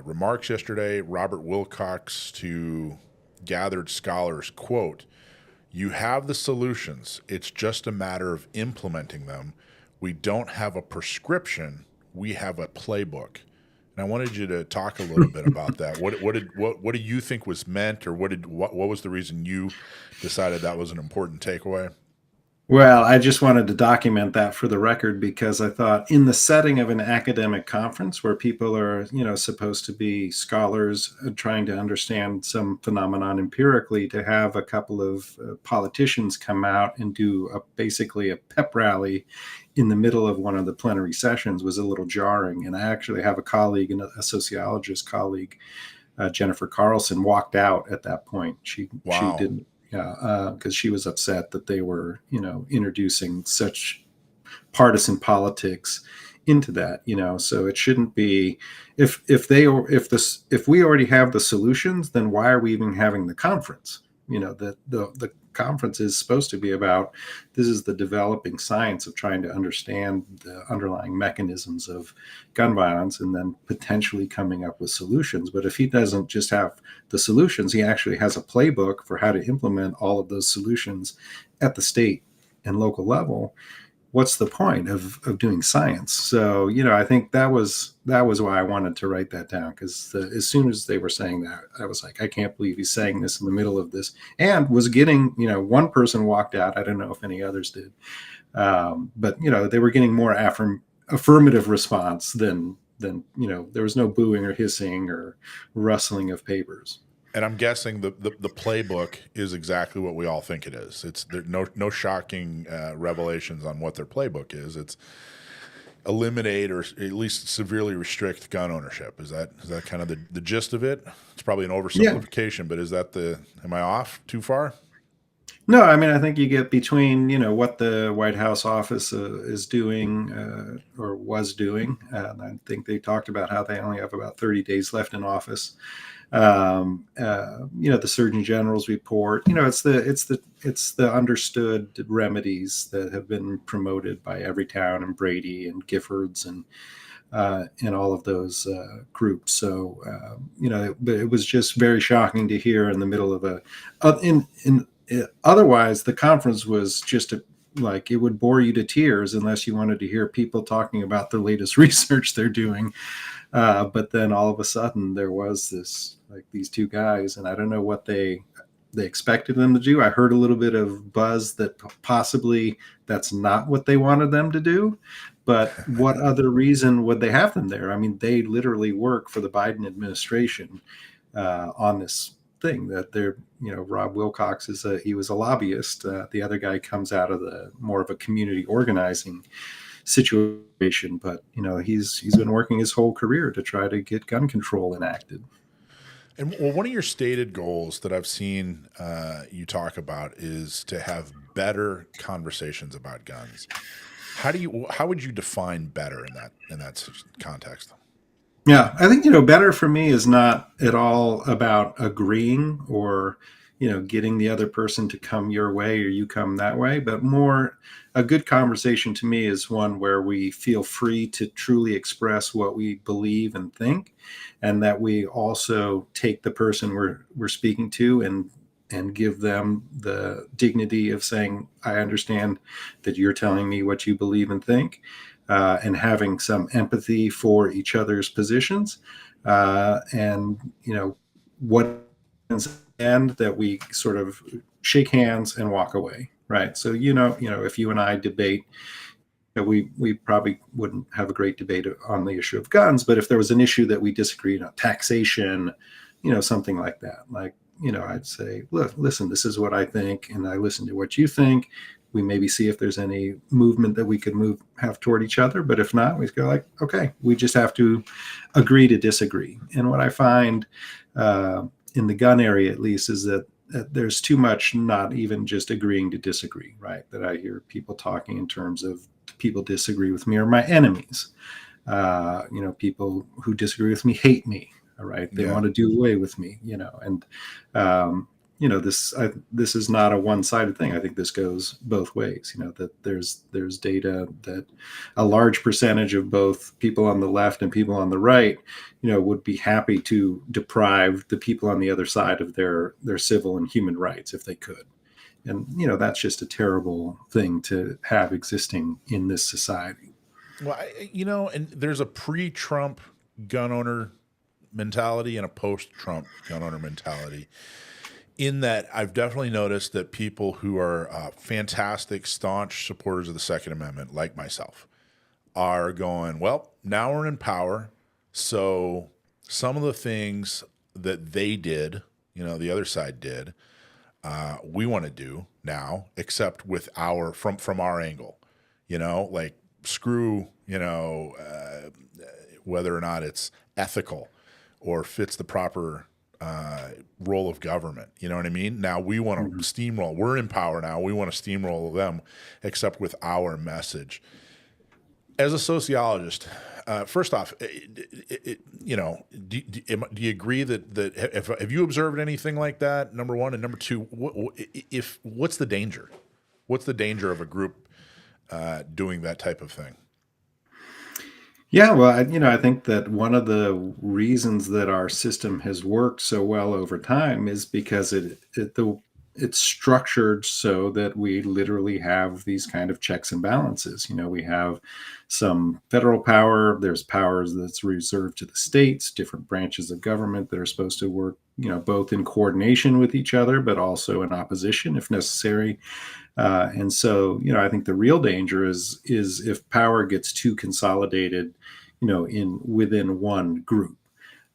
remarks yesterday. Robert Wilcox to gathered scholars, quote, "You have the solutions. It's just a matter of implementing them. We don't have a prescription. We have a playbook." And I wanted you to talk a little bit about that. What do you think was meant, or what was the reason you decided that was an important takeaway?
Well, I just wanted to document that for the record, because I thought, in the setting of an academic conference where people are, supposed to be scholars trying to understand some phenomenon empirically, to have a couple of politicians come out and do basically a pep rally in the middle of one of the plenary sessions was a little jarring. And I actually have a colleague, a sociologist colleague, Jennifer Carlson, walked out at that point. She didn't. Yeah, because she was upset that they were, introducing such partisan politics into that. So it shouldn't be. If we already have the solutions, then why are we even having the conference? The conference is supposed to be about, this is the developing science of trying to understand the underlying mechanisms of gun violence and then potentially coming up with solutions. But if he doesn't just have the solutions, he actually has a playbook for how to implement all of those solutions at the state and local level. What's the point of doing science? So, I think that was why I wanted to write that down, because as soon as they were saying that, I was like, I can't believe he's saying this in the middle of this, and was getting, one person walked out. I don't know if any others did. But, they were getting more affirmative response than, there was no booing or hissing or rustling of papers.
And I'm guessing the playbook is exactly what we all think it is. It's there no shocking revelations on what their playbook is. It's eliminate or at least severely restrict gun ownership. Is that kind of the gist of it? It's probably an oversimplification, but is that am I off too far?
No, I mean, I think you get between, what the White House office is doing or was doing. And I think they talked about how they only have about 30 days left in office. The Surgeon General's report, it's the understood remedies that have been promoted by Everytown and Brady and Giffords and all of those groups. So, it was just very shocking to hear in the middle of otherwise the conference was just it would bore you to tears unless you wanted to hear people talking about the latest research they're doing. But then all of a sudden there was these two guys, and I don't know what they expected them to do. I heard a little bit of buzz that possibly that's not what they wanted them to do. But what other reason would they have them there? I mean, they literally work for the Biden administration on this thing that they're, Rob Wilcox he was a lobbyist. The other guy comes out of more of a community organizing situation, but he's been working his whole career to try to get gun control enacted.
And one of your stated goals that I've seen you talk about is to have better conversations about guns. How would you define better in that context?
Yeah, I think, better for me is not at all about agreeing or, getting the other person to come your way or you come that way, but more a good conversation to me is one where we feel free to truly express what we believe and think, and that we also take the person we're speaking to and give them the dignity of saying, I understand that you're telling me what you believe and think. And having some empathy for each other's positions, and and that we sort of shake hands and walk away, right? So if you and I debate, we probably wouldn't have a great debate on the issue of guns, but if there was an issue that we disagreed on, taxation, something like that, like, I'd say, look, listen, this is what I think, and I listen to what you think. We maybe see if there's any movement that we could have toward each other, but if not, we go like, okay, we just have to agree to disagree. And what I find in the gun area, at least, is that there's too much not even just agreeing to disagree, right? That I hear people talking in terms of people disagree with me are my enemies. People who disagree with me hate me. All right, they want to do away with me. And this is not a one-sided thing. I think this goes both ways. That there's data that a large percentage of both people on the left and people on the right, would be happy to deprive the people on the other side of their civil and human rights if they could. And, that's just a terrible thing to have existing in this society.
Well, and there's a pre-Trump gun owner mentality and a post-Trump gun owner mentality, in that I've definitely noticed that people who are fantastic, staunch supporters of the Second Amendment, like myself, are going, well, now we're in power, so some of the things that they did, the other side did, we want to do now, except with from our angle, like screw, whether or not it's ethical or fits the proper role of government. You know what I mean? Now we want to steamroll. We're in power now. We want to steamroll them, except with our message. As a sociologist, first off, do you agree that have you observed anything like that? Number one, and number two, what's the danger? What's the danger of a group doing that type of thing?
Yeah, well, I think that one of the reasons that our system has worked so well over time is because it's structured so that we literally have these kind of checks and balances. We have some federal power, there's powers that's reserved to the states, different branches of government that are supposed to work, both in coordination with each other, but also in opposition if necessary. And so, I think the real danger is if power gets too consolidated, within one group.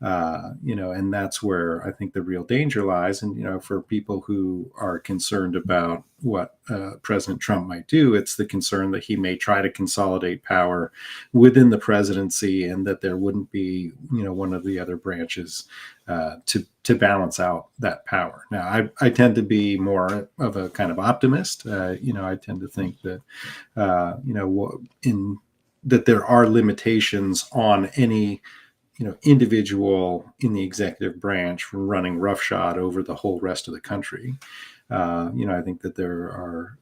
And that's where I think the real danger lies. And, for people who are concerned about what President Trump might do, it's the concern that he may try to consolidate power within the presidency and that there wouldn't be, one of the other branches to balance out that power. Now, I tend to be more of a kind of optimist. I tend to think that, that there are limitations on any individual in the executive branch from running roughshod over the whole rest of the country. I think that there are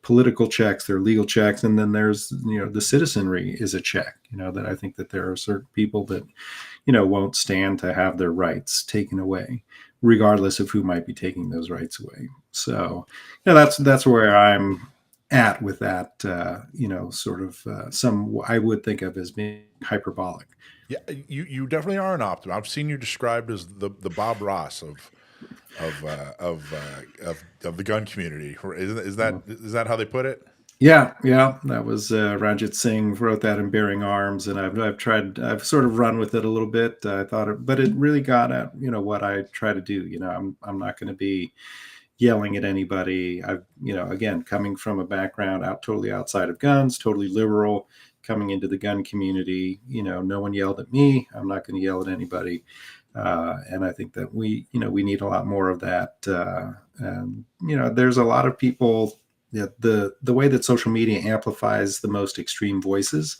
political checks, there are legal checks, and then there's the citizenry is a check. That I think that there are certain people that won't stand to have their rights taken away, regardless of who might be taking those rights away. So that's where I'm at with that. Some I would think of as being hyperbolic.
Yeah, you definitely are an optimist. I've seen you described as the Bob Ross of the gun community. Is that how they put it?
Yeah, that was Ranjit Singh wrote that in Bearing Arms, and I've sort of run with it a little bit. I thought, but it really got at what I try to do. I'm not going to be yelling at anybody. I've again, coming from a background totally outside of guns, totally liberal. Coming into the gun community, no one yelled at me. I'm not going to yell at anybody. And I think that we need a lot more of that. And, there's a lot of people that the way that social media amplifies the most extreme voices,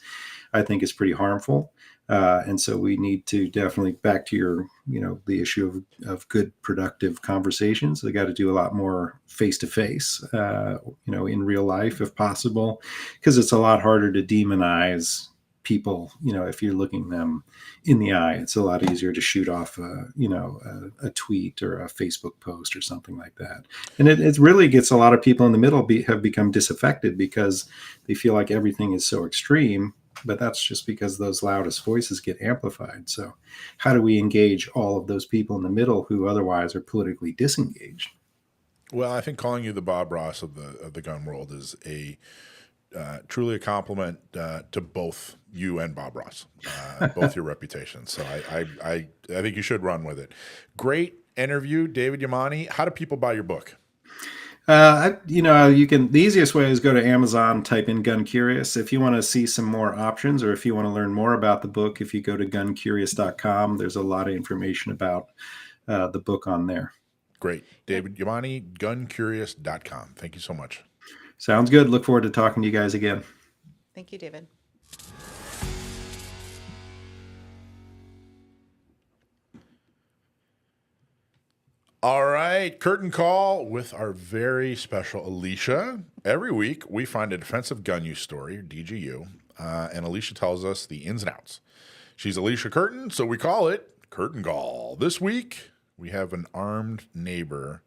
I think is pretty harmful. And so we need to definitely, back to your, the issue of good, productive conversations. They got to do a lot more face-to-face, in real life, if possible, because it's a lot harder to demonize people. If you're looking them in the eye, it's a lot easier to shoot off, a tweet or a Facebook post or something like that. And it really gets a lot of people in the middle have become disaffected because they feel like everything is so extreme. But that's just because those loudest voices get amplified. So how do we engage all of those people in the middle who otherwise are politically disengaged?
Well, I think calling you the Bob Ross of the gun world is a truly a compliment to both you and Bob Ross, both your reputations. So I think you should run with it. Great interview, David Yamane. How do people buy your book?
You can. The easiest way is go to Amazon, type in Gun Curious. If you want to see some more options, or if you want to learn more about the book, if you go to guncurious.com, there's a lot of information about the book on there.
Great. David Yamane, guncurious.com. Thank you so much.
Sounds good. Look forward to talking to you guys again.
Thank you, David.
All right, curtain call with our very special Alicia. Every week we find a defensive gun use story, or DGU, and Alicia tells us the ins and outs. She's Alicia Curtin, so we call it Curtain Call. This week we have an armed neighbor.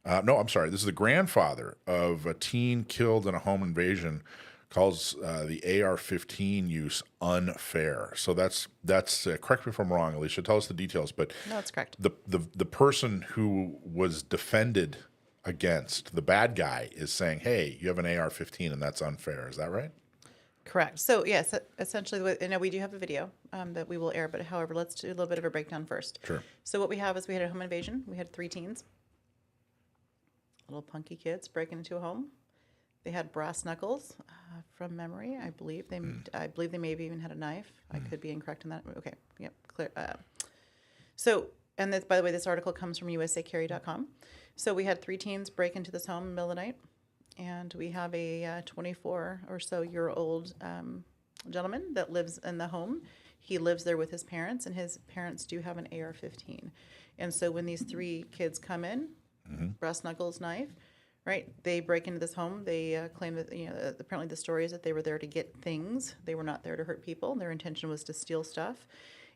This is the grandfather of a teen killed in a home invasion. Calls the AR-15 use unfair. So that's correct me if I'm wrong, Alicia. Tell us the details. But
No, that's correct.
The person who was defended against, the bad guy, is saying, "Hey, you have an AR-15 and that's unfair." Is that right?
Correct. So yes, essentially, we do have a video that we will air. But however, let's do a little bit of a breakdown first.
Sure.
So what we have is we had a home invasion. We had 3 teens, little punky kids breaking into a home. They had brass knuckles, from memory. I believe they may have even had a knife. I could be incorrect in that. Okay, yep, clear. And this, by the way, this article comes from usacarry.com. So we had 3 teens break into this home in the middle of the night, and we have a 24 or so year old gentleman that lives in the home. He lives there with his parents, and his parents do have an AR-15. And so when these 3 kids come in, brass knuckles, knife. Right, they break into this home. They claim that apparently the story is that they were there to get things. They were not there to hurt people. Their intention was to steal stuff.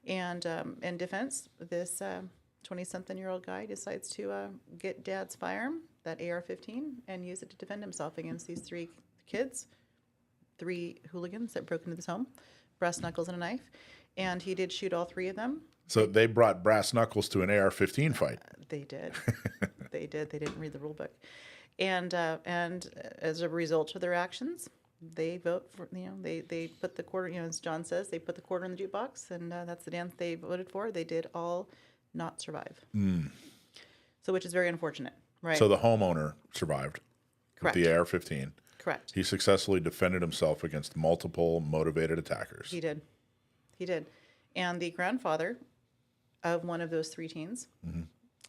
And in defense, this 20-something-year-old guy decides to get Dad's firearm, that AR-15, and use it to defend himself against these 3 kids, 3 hooligans that broke into this home, brass knuckles and a knife. And he did shoot all 3 of them.
So they brought brass knuckles to an AR-15 fight.
They did. They did. They didn't read the rule book. And as a result of their actions, they vote for, they put the quarter, as John says, they put the quarter in the jukebox, and that's the dance they voted for. They did all not survive. So, which is very unfortunate, right?
So the homeowner survived.
Correct.
With the AR-15.
Correct.
He successfully defended himself against multiple motivated attackers.
He did. And the grandfather of one of those 3 teens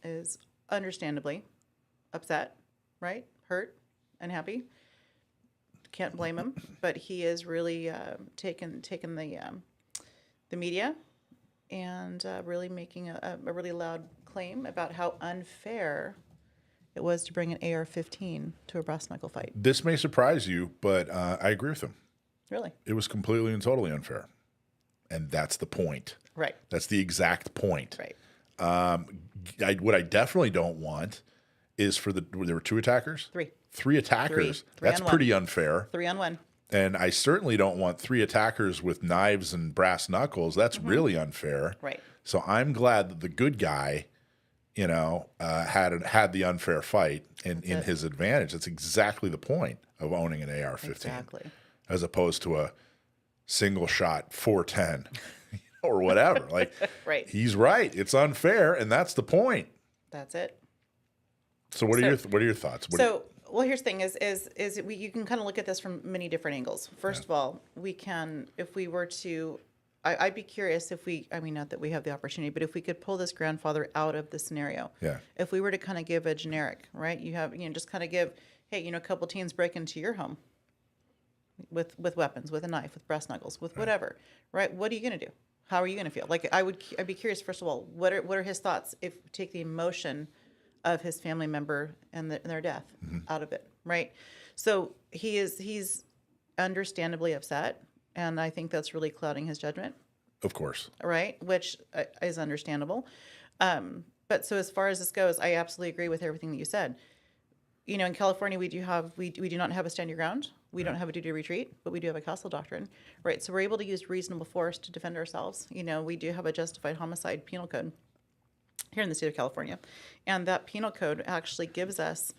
is understandably upset. Right? Hurt, unhappy. Can't blame him, but he is really taken the media and really making a really loud claim about how unfair it was to bring an AR-15 to a brass knuckle fight.
This may surprise you, but I agree with him.
Really?
It was completely and totally unfair. And that's the point.
Right.
That's the exact point.
Right.
What I definitely don't want is there were 2 attackers?
3.
3 attackers.
Three
That's
on one.
pretty unfair.
3 on 1.
And I certainly don't want 3 attackers with knives and brass knuckles. That's really unfair.
Right.
So I'm glad that the good guy, had the unfair fight in his advantage. That's exactly the point of owning an AR-15.
Exactly.
As opposed to a single shot 410 or whatever. Like,
Right.
He's right. It's unfair, and that's the point.
That's it.
So what are your thoughts?
Well, here's the thing: you can kind of look at this from many different angles. First of all, we can, if we were to, I'd be curious if not that we have the opportunity, but if we could pull this grandfather out of the scenario.
Yeah.
If we were to kind of give a generic, right? You have, just kind of give, hey, a couple teens break into your home with weapons, with a knife, with brass knuckles, with whatever, right? What are you going to do? How are you going to feel? Like I'd be curious. First of all, what are his thoughts if we take the emotion of his family member and their death out of it, right? So he's understandably upset, and I think that's really clouding his judgment.
Of course.
Right, which is understandable. But so as far as this goes, I absolutely agree with everything that you said. In California, we do not have a stand your ground. We don't have a duty to retreat, but we do have a castle doctrine, right? So we're able to use reasonable force to defend ourselves. We do have a justified homicide penal code here in the state of California. And that penal code actually gives us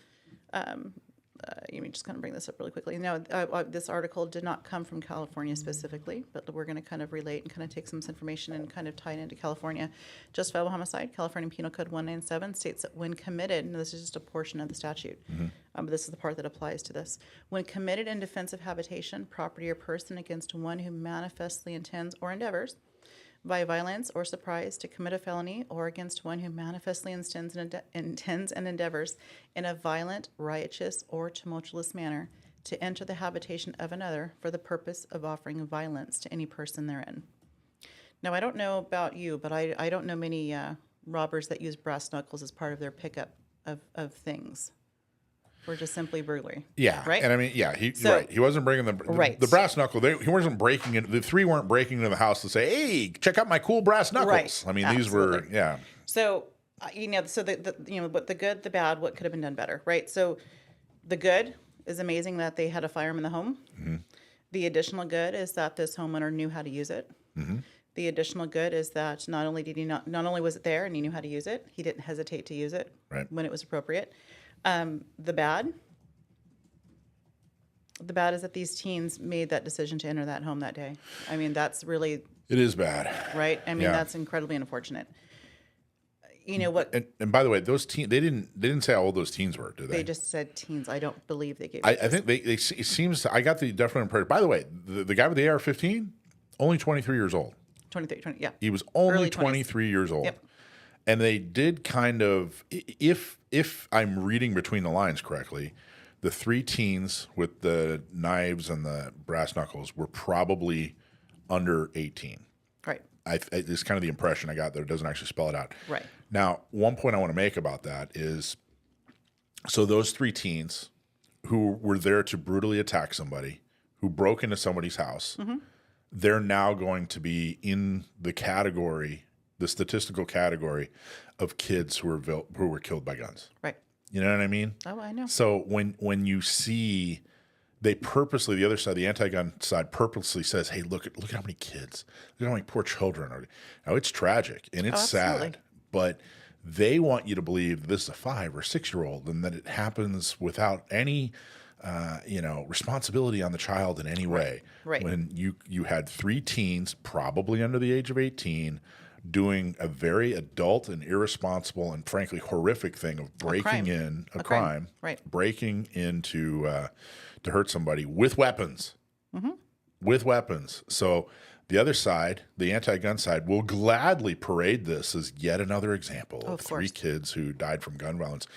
let me just kind of bring this up really quickly. No, this article did not come from California specifically, but we're going to kind of relate and kind of take some information and kind of tie it into California. Justifiable homicide, California Penal Code 197 states that when committed, and this is just a portion of the statute, but this is the part that applies to this. When committed in defense of habitation, property, or person against one who manifestly intends or endeavors by violence or surprise to commit a felony, or against one who manifestly intends and endeavors in a violent, riotous, or tumultuous manner to enter the habitation of another for the purpose of offering violence to any person therein. Now, I don't know about you, but I don't know many robbers that use brass knuckles as part of their pickup of things. Or just simply burglary.
Yeah.
Right?
And I mean, yeah, he wasn't bringing the brass knuckle. He wasn't breaking in. The three weren't breaking into the house to say, hey, check out my cool brass knuckles.
Right.
I mean,
Absolutely.
these were, yeah.
So, so but the good, the bad, what could have been done better, right? So the good is amazing that they had a firearm in the home. The additional good is that this homeowner knew how to use it. The additional good is that not only was it there and he knew how to use it, he didn't hesitate to use it when it was appropriate. The bad is that these teens made that decision to enter that home that day. I mean, that's really...
It is bad.
Right? I mean, that's incredibly unfortunate. You know what?
And by the way, those teens, they didn't say how old those teens were, did they?
They just said teens. I don't believe they gave
I think it seems, I got the definite impression. By the way, the guy with the AR-15, only 23 years old.
23, yeah.
He was only
Early
23 years old.
Yep.
And they did kind of, if I'm reading between the lines correctly, the three teens with the knives and the brass knuckles were probably under 18.
Right.
It's kind of the impression I got there. It doesn't actually spell it out.
Right.
Now, one point I want to make about that is, so those three teens who were there to brutally attack somebody, who broke into somebody's house, they're now going to be in the category, the statistical category of kids who were killed by guns.
Right.
You know what I mean?
Oh, I know.
So when you see, they purposely, the other side, the anti-gun side purposely says, hey, look at how many kids, look at how many poor children are. Now, it's tragic and it's sad, but they want you to believe this is a 5 or 6 year old and that it happens without any responsibility on the child in any way.
Right.
When you had three teens, probably under the age of 18, doing a very adult and irresponsible and frankly horrific thing of breaking in a crime, breaking into to hurt somebody with weapons. With weapons. So the other side, the anti-gun side, will gladly parade this as yet another example of three kids who died from gun violence.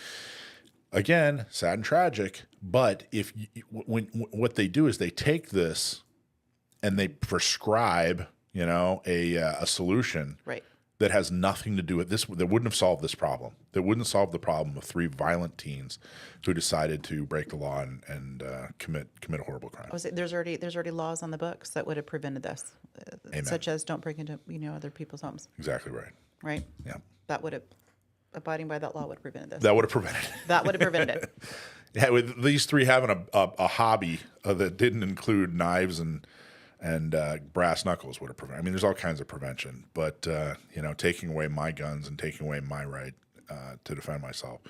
Again, sad and tragic, but what they do is they take this and they prescribe, a solution that has nothing to do with this. That wouldn't have solved this problem. That wouldn't solve the problem of three violent teens who decided to break the law and commit a horrible crime.
There's already laws on the books that would have prevented this, such as don't break into other people's homes.
Exactly right.
Right.
Yeah.
That would have. Abiding by that law would have prevented this.
That would have prevented it.
That would have prevented it.
Yeah, with these three having a hobby that didn't include knives and brass knuckles would have prevented. I mean, there's all kinds of prevention, but taking away my guns and taking away my right to defend myself,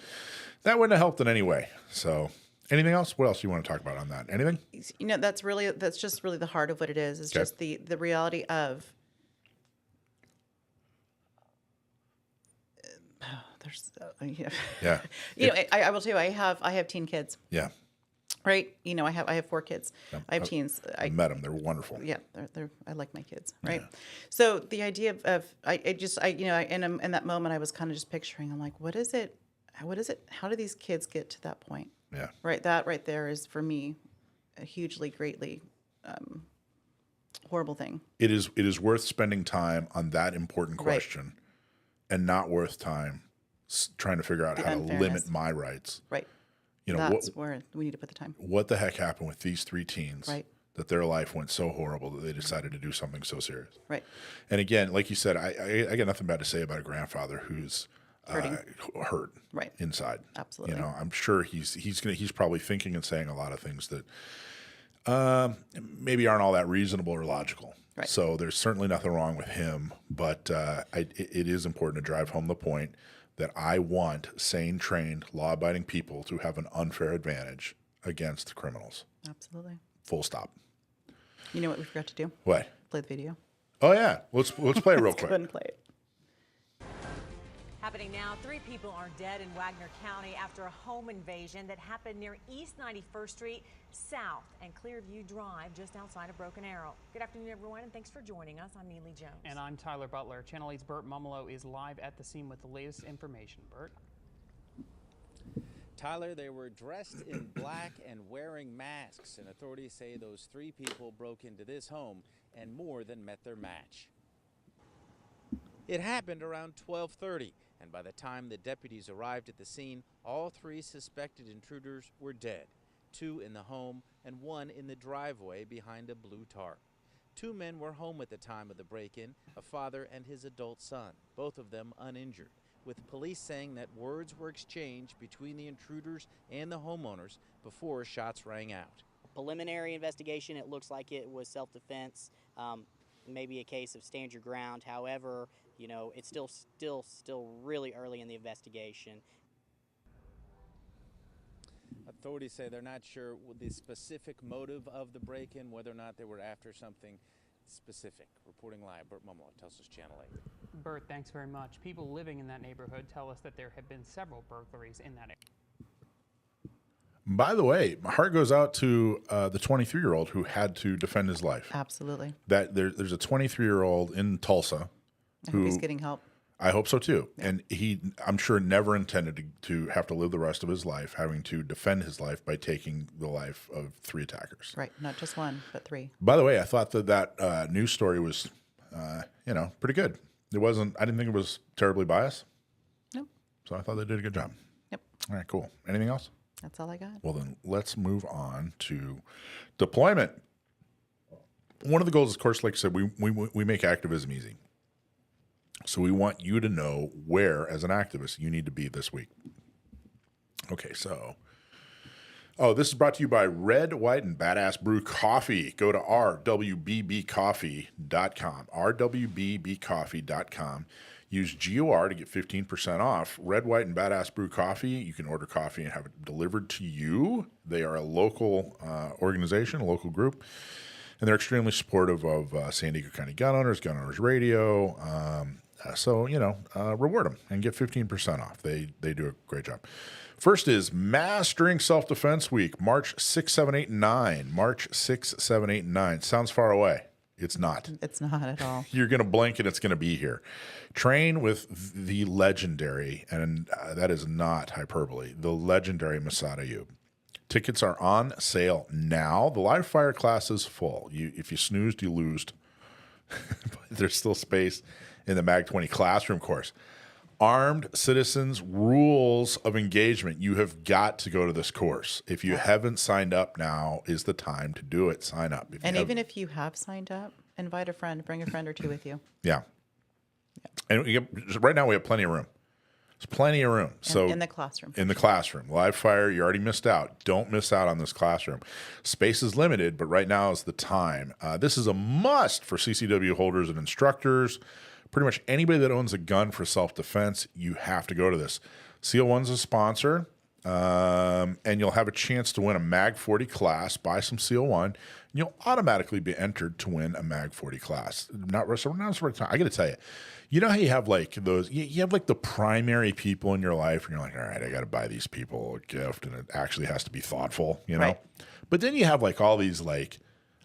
that wouldn't have helped in any way. So, anything else? What else do you want to talk about on that? Anything?
That's just really the heart of what it is. It's just the reality of.
Yeah.
I will tell you, I have teen kids.
Yeah.
Right. I have 4 kids.
Yeah.
I have teens.
I met them. They're wonderful.
Yeah. I like my kids. Right. Yeah. So the idea of in that moment, I was kind of just picturing, I'm like, what is it? How do these kids get to that point?
Yeah.
Right. That right there is for me a hugely, greatly horrible thing.
It is worth spending time on that important question and not worth time trying to figure out how to limit my rights.
Right. That's where we need to put the time.
What the heck happened with these three teens that their life went so horrible that they decided to do something so serious? Right. And again, like you said, I got nothing bad to say about a grandfather who's hurt inside.
Absolutely.
I'm sure he's probably thinking and saying a lot of things that maybe aren't all that reasonable or logical. Right. So there's certainly nothing wrong with him, but it is important to drive home the point that I want sane, trained, law-abiding people to have an unfair advantage against criminals.
Absolutely.
Full stop.
You know what we forgot to do?
What?
Play the video.
Oh yeah, let's play it real
Let's
quick.
go ahead and play it.
Happening now, 3 people are dead in Wagner County after a home invasion that happened near East 91st Street South and Clearview Drive just outside of Broken Arrow. Good afternoon, everyone, and thanks for joining us. I'm Neely Jones.
And I'm Tyler Butler. Channel 8's Burt Mumolo is live at the scene with the latest information. Burt?
Tyler, they were dressed in black and wearing masks, and authorities say those 3 people broke into this home and more than met their match. It happened around 12:30, and by the time the deputies arrived at the scene, all 3 suspected intruders were dead, 2 in the home and 1 in the driveway behind a blue tarp. 2 men were home at the time of the break-in, a father and his adult son, both of them uninjured, with police saying that words were exchanged between the intruders and the homeowners before shots rang out.
Preliminary investigation, it looks like it was self-defense, maybe a case of stand your ground. However, you know, it's still really early in the investigation.
Authorities say they're not sure the specific motive of the break-in, whether or not they were after something specific. Reporting live, Burt Mumolo, Tulsa's Channel 8.
Burt, thanks very much. People living in that neighborhood tell us that there have been several burglaries in that area.
By the way, my heart goes out to the 23-year-old who had to defend his life.
Absolutely.
That there's a 23-year-old in Tulsa
I hope he's getting help.
I hope so too. Yeah. And he, I'm sure, never intended to have to live the rest of his life having to defend his life by taking the life of 3 attackers.
Right. Not just 1, but 3.
By the way, I thought that news story was, pretty good. It wasn't. I didn't think it was terribly biased.
Nope.
So I thought they did a good job.
Yep.
All right. Cool. Anything else?
That's all I got.
Well, then let's move on to deployment. One of the goals, of course, like I said, we make activism easy. So we want you to know where, as an activist, you need to be this week. Okay, so, this is brought to you by Red, White, and Badass Brew Coffee. Go to rwbbcoffee.com, rwbbcoffee.com. Use GOR to get 15% off. Red, White, and Badass Brew Coffee. You can order coffee and have it delivered to you. They are a local organization, a local group, and they're extremely supportive of San Diego County Gun Owners Radio. Reward them and get 15% off. They do a great job. First is Mastering Self-Defense Week, March 6, 7, 8, and 9. March 6, 7, 8, and 9. Sounds far away. It's not.
It's not at all.
You're going to blink and it's going to be here. Train with the legendary, and that is not hyperbole, the legendary Masada Ayub. Tickets are on sale now. The live fire class is full. If you snoozed, you loosed. There's still space in the MAG 20 classroom course. Armed Citizens Rules of Engagement. You have got to go to this course. If you haven't signed up, now is the time to do it. Sign up.
And even if you have signed up, invite a friend. Bring a friend or 2 with you.
Yeah. And right now we have plenty of room. There's plenty of room. So
in the classroom.
In the classroom. Live fire, you already missed out. Don't miss out on this classroom. Space is limited, but right now is the time. This is a must for CCW holders and instructors. Pretty much anybody that owns a gun for self-defense, you have to go to this. Seal One's a sponsor, and you'll have a chance to win a MAG 40 class. Buy some Seal One, and you'll automatically be entered to win a MAG 40 class. I got to tell you, you know how you have like those, you have like the primary people in your life, and you're like, all right, I got to buy these people a gift, and it actually has to be thoughtful, you know?
Right.
But then you have like all these like,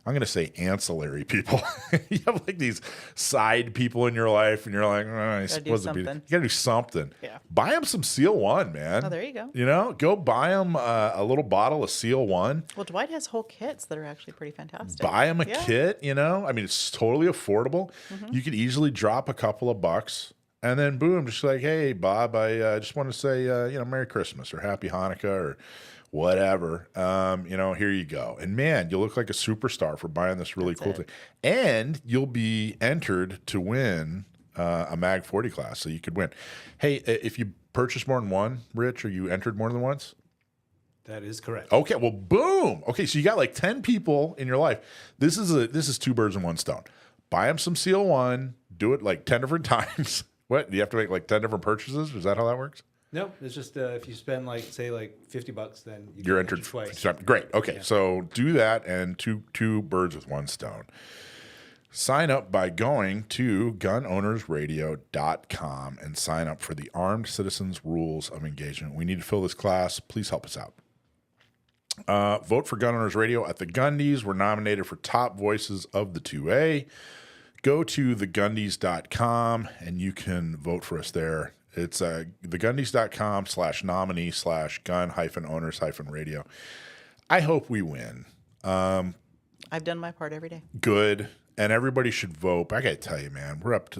I'm going to say ancillary people. You have like these side people in your life, and you're like, I suppose you got to do something.
Yeah.
Buy them some Seal One, man.
Oh, there you go.
You know, go buy them a little bottle of Seal One.
Well, Dwight has whole kits that are actually pretty fantastic.
Buy them a kit, you know. I mean, it's totally affordable. Mm-hmm. You could easily drop a couple of bucks, and then boom, just like, hey, Bob, I just want to say, Merry Christmas or Happy Hanukkah or whatever, here you go. And man, you look like a superstar for buying this really cool thing. And you'll be entered to win a MAG 40 class, so you could win. Hey, if you purchase more than one, Rich, or you entered more than once?
That is correct.
Okay, well, boom. Okay, so you got like 10 people in your life. This is 2 birds in 1 stone. Buy them some Seal One, do it like 10 different times. What? Do you have to make like 10 different purchases? Is that how that works?
No, it's just if you spend say $50, then
You're
get
entered
twice.
Great. Okay, so do that, and two birds with one stone. Sign up by going to gunownersradio.com and sign up for the Armed Citizens Rules of Engagement. We need to fill this class. Please help us out. Vote for Gun Owners Radio at the Gundies. We're nominated for Top Voices of the 2A. Go to thegundys.com and you can vote for us there. It's thegundys.com/nominee/gun-owners-radio. I hope we win.
I've done my part every day.
Good. And everybody should vote. But I got to tell you, man, we're up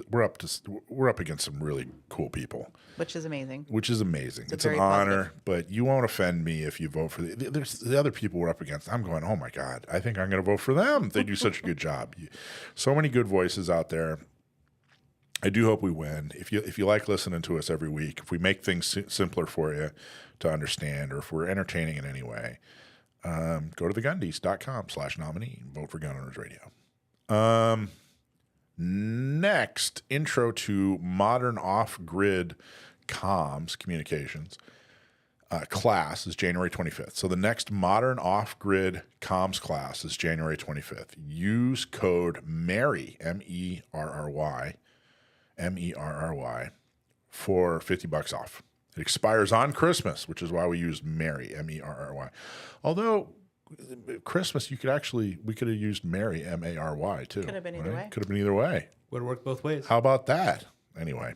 against some really cool people.
Which is amazing.
It's an honor, but you won't offend me if you vote for the other people we're up against. I'm going, oh my God, I think I'm going to vote for them. They do such a good job. So many good voices out there. I do hope we win. If you like listening to us every week, if we make things simpler for you to understand, or if we're entertaining in any way, go to thegundys.com/nominee and vote for Gun Owners Radio. Next, intro to modern off-grid comms communications class is January 25th. So the next modern off-grid comms class is January 25th. Use code MERRY, MERRY, for $50 off. It expires on Christmas, which is why we use MERRY, MERRY. Although Christmas, we could have used Mary, MARY, too.
Could have been either way.
Could have been either way.
Would have worked both ways.
How about that? Anyway,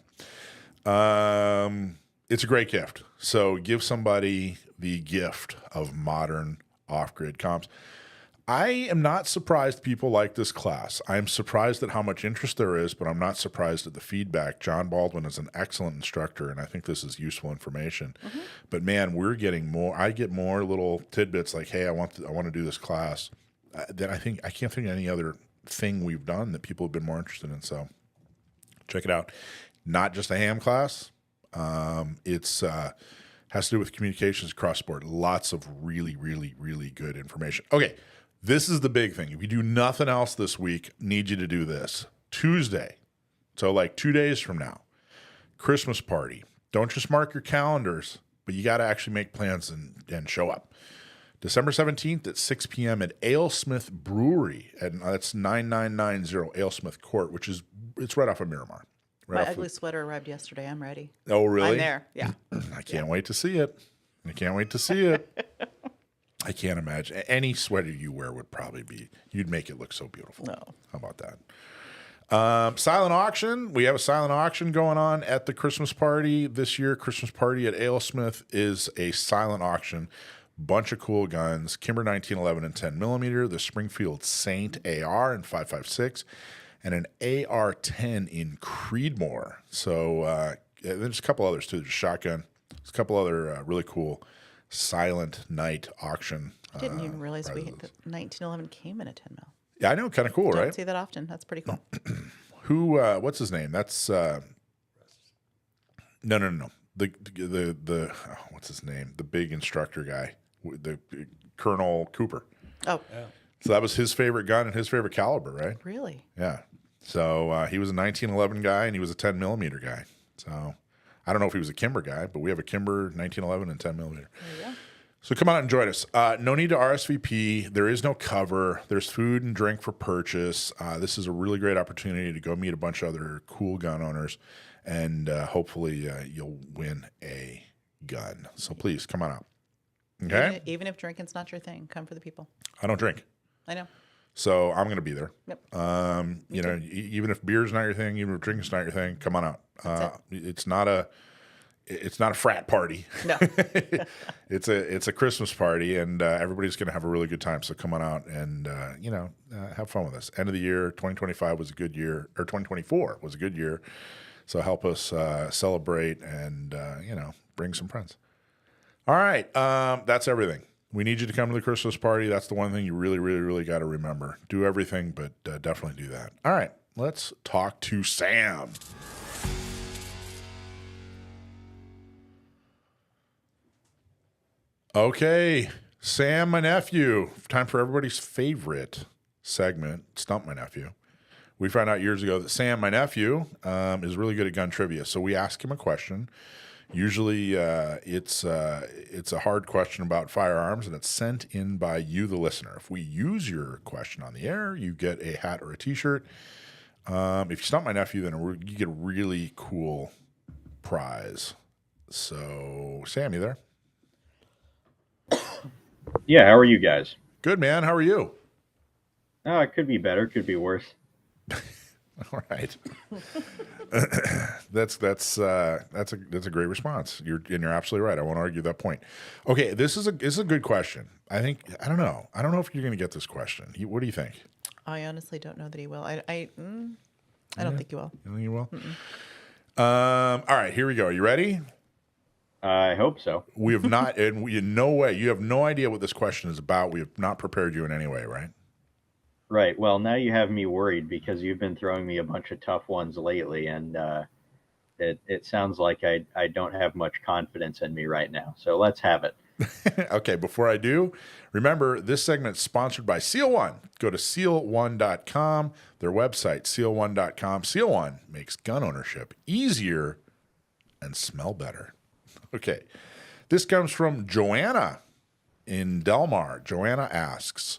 it's a great gift. So give somebody the gift of modern off-grid comms. I am not surprised people like this class. I am surprised at how much interest there is, but I'm not surprised at the feedback. John Baldwin is an excellent instructor, and I think this is useful information. Mm-hmm. But man, we're getting more. I get more little tidbits like, "Hey, I want to do this class." That I can't think of any other thing we've done that people have been more interested in. So check it out. Not just a ham class. It's has to do with communications across the board. Lots of really, really, really good information. Okay. This is the big thing. If you do nothing else this week, need you to do this. Tuesday, so like 2 days from now, Christmas party. Don't just mark your calendars, but you got to actually make plans and show up. December 17th at 6 p.m. at Alesmith Brewery. And that's 9990 Alesmith Court, it's right off of Miramar.
My ugly sweater arrived yesterday. I'm ready.
Oh, really?
I'm there. Yeah.
I can't wait to see it. I can't imagine. Any sweater you wear would probably you'd make it look so beautiful.
No.
How about that? Silent auction. We have a silent auction going on at the Christmas party this year. Christmas party at Alesmith is a silent auction. Bunch of cool guns. Kimber 1911 and 10 millimeter. The Springfield Saint AR in 5.56, and an AR-10 in Creedmoor. So there's a couple others too. There's a shotgun. There's a couple other really cool silent night auction.
I didn't even realize the 1911 came in a 10 mil.
Yeah, I know. Kind of cool, right?
Don't see that often. That's pretty cool.
Who? What's his name? That's no. The what's his name? The big instructor guy, the Colonel Cooper.
Oh,
Yeah.
So that was his favorite gun and his favorite caliber, right?
really?
Yeah. So he was a 1911 guy and he was a 10 millimeter guy. So I don't know if he was a Kimber guy, but we have a Kimber 1911 and 10 millimeter.
There you go.
So come out and join us. No need to RSVP. There is no cover. There's food and drink for purchase. This is a really great opportunity to go meet a bunch of other cool gun owners, and hopefully you'll win a gun. So please come on out. Okay?
Even if drinking's not your thing, come for the people.
I don't drink,
I know.
so I'm going to be there.
Yep.
Even if beer's not your thing, even if drinking's not your thing, come on out. It's not a frat party.
No.
It's a Christmas party, and everybody's going to have a really good time. So come on out and have fun with us. End of the year, 2025 was a good year, or 2024 was a good year. So help us celebrate and bring some friends. All right, that's everything. We need you to come to the Christmas party. That's the one thing you really, really, really got to remember. Do everything, but definitely do that. All right, let's talk to Sam. Okay, Sam, my nephew. Time for everybody's favorite segment, Stump My Nephew. We found out years ago that Sam, my nephew, is really good at gun trivia. So we ask him a question. Usually, it's a hard question about firearms, and it's sent in by you, the listener. If we use your question on the air, you get a hat or a T-shirt. If you stump my nephew, then you get a really cool prize. So, Sam, you there?
Yeah, how are you guys?
Good, man. How are you?
It could be better, could be worse.
All right. That's a great response. You're absolutely right. I won't argue that point. Okay, this is a good question. I don't know if you're going to get this question. What do you think?
I honestly don't know that he will. I don't think he will.
You think you will? All right, here we go. Are you ready?
I hope so.
We have not, and no way. You have no idea what this question is about. We have not prepared you in any way, right?
Right. Well, now you have me worried because you've been throwing me a bunch of tough ones lately, and it sounds like I don't have much confidence in me right now. So let's have it.
Okay, before I do, remember this segment is sponsored by Seal One. Go to seal1.com, their website, seal1.com. Seal One makes gun ownership easier and smell better. Okay, this comes from Joanna in Delmar. Joanna asks,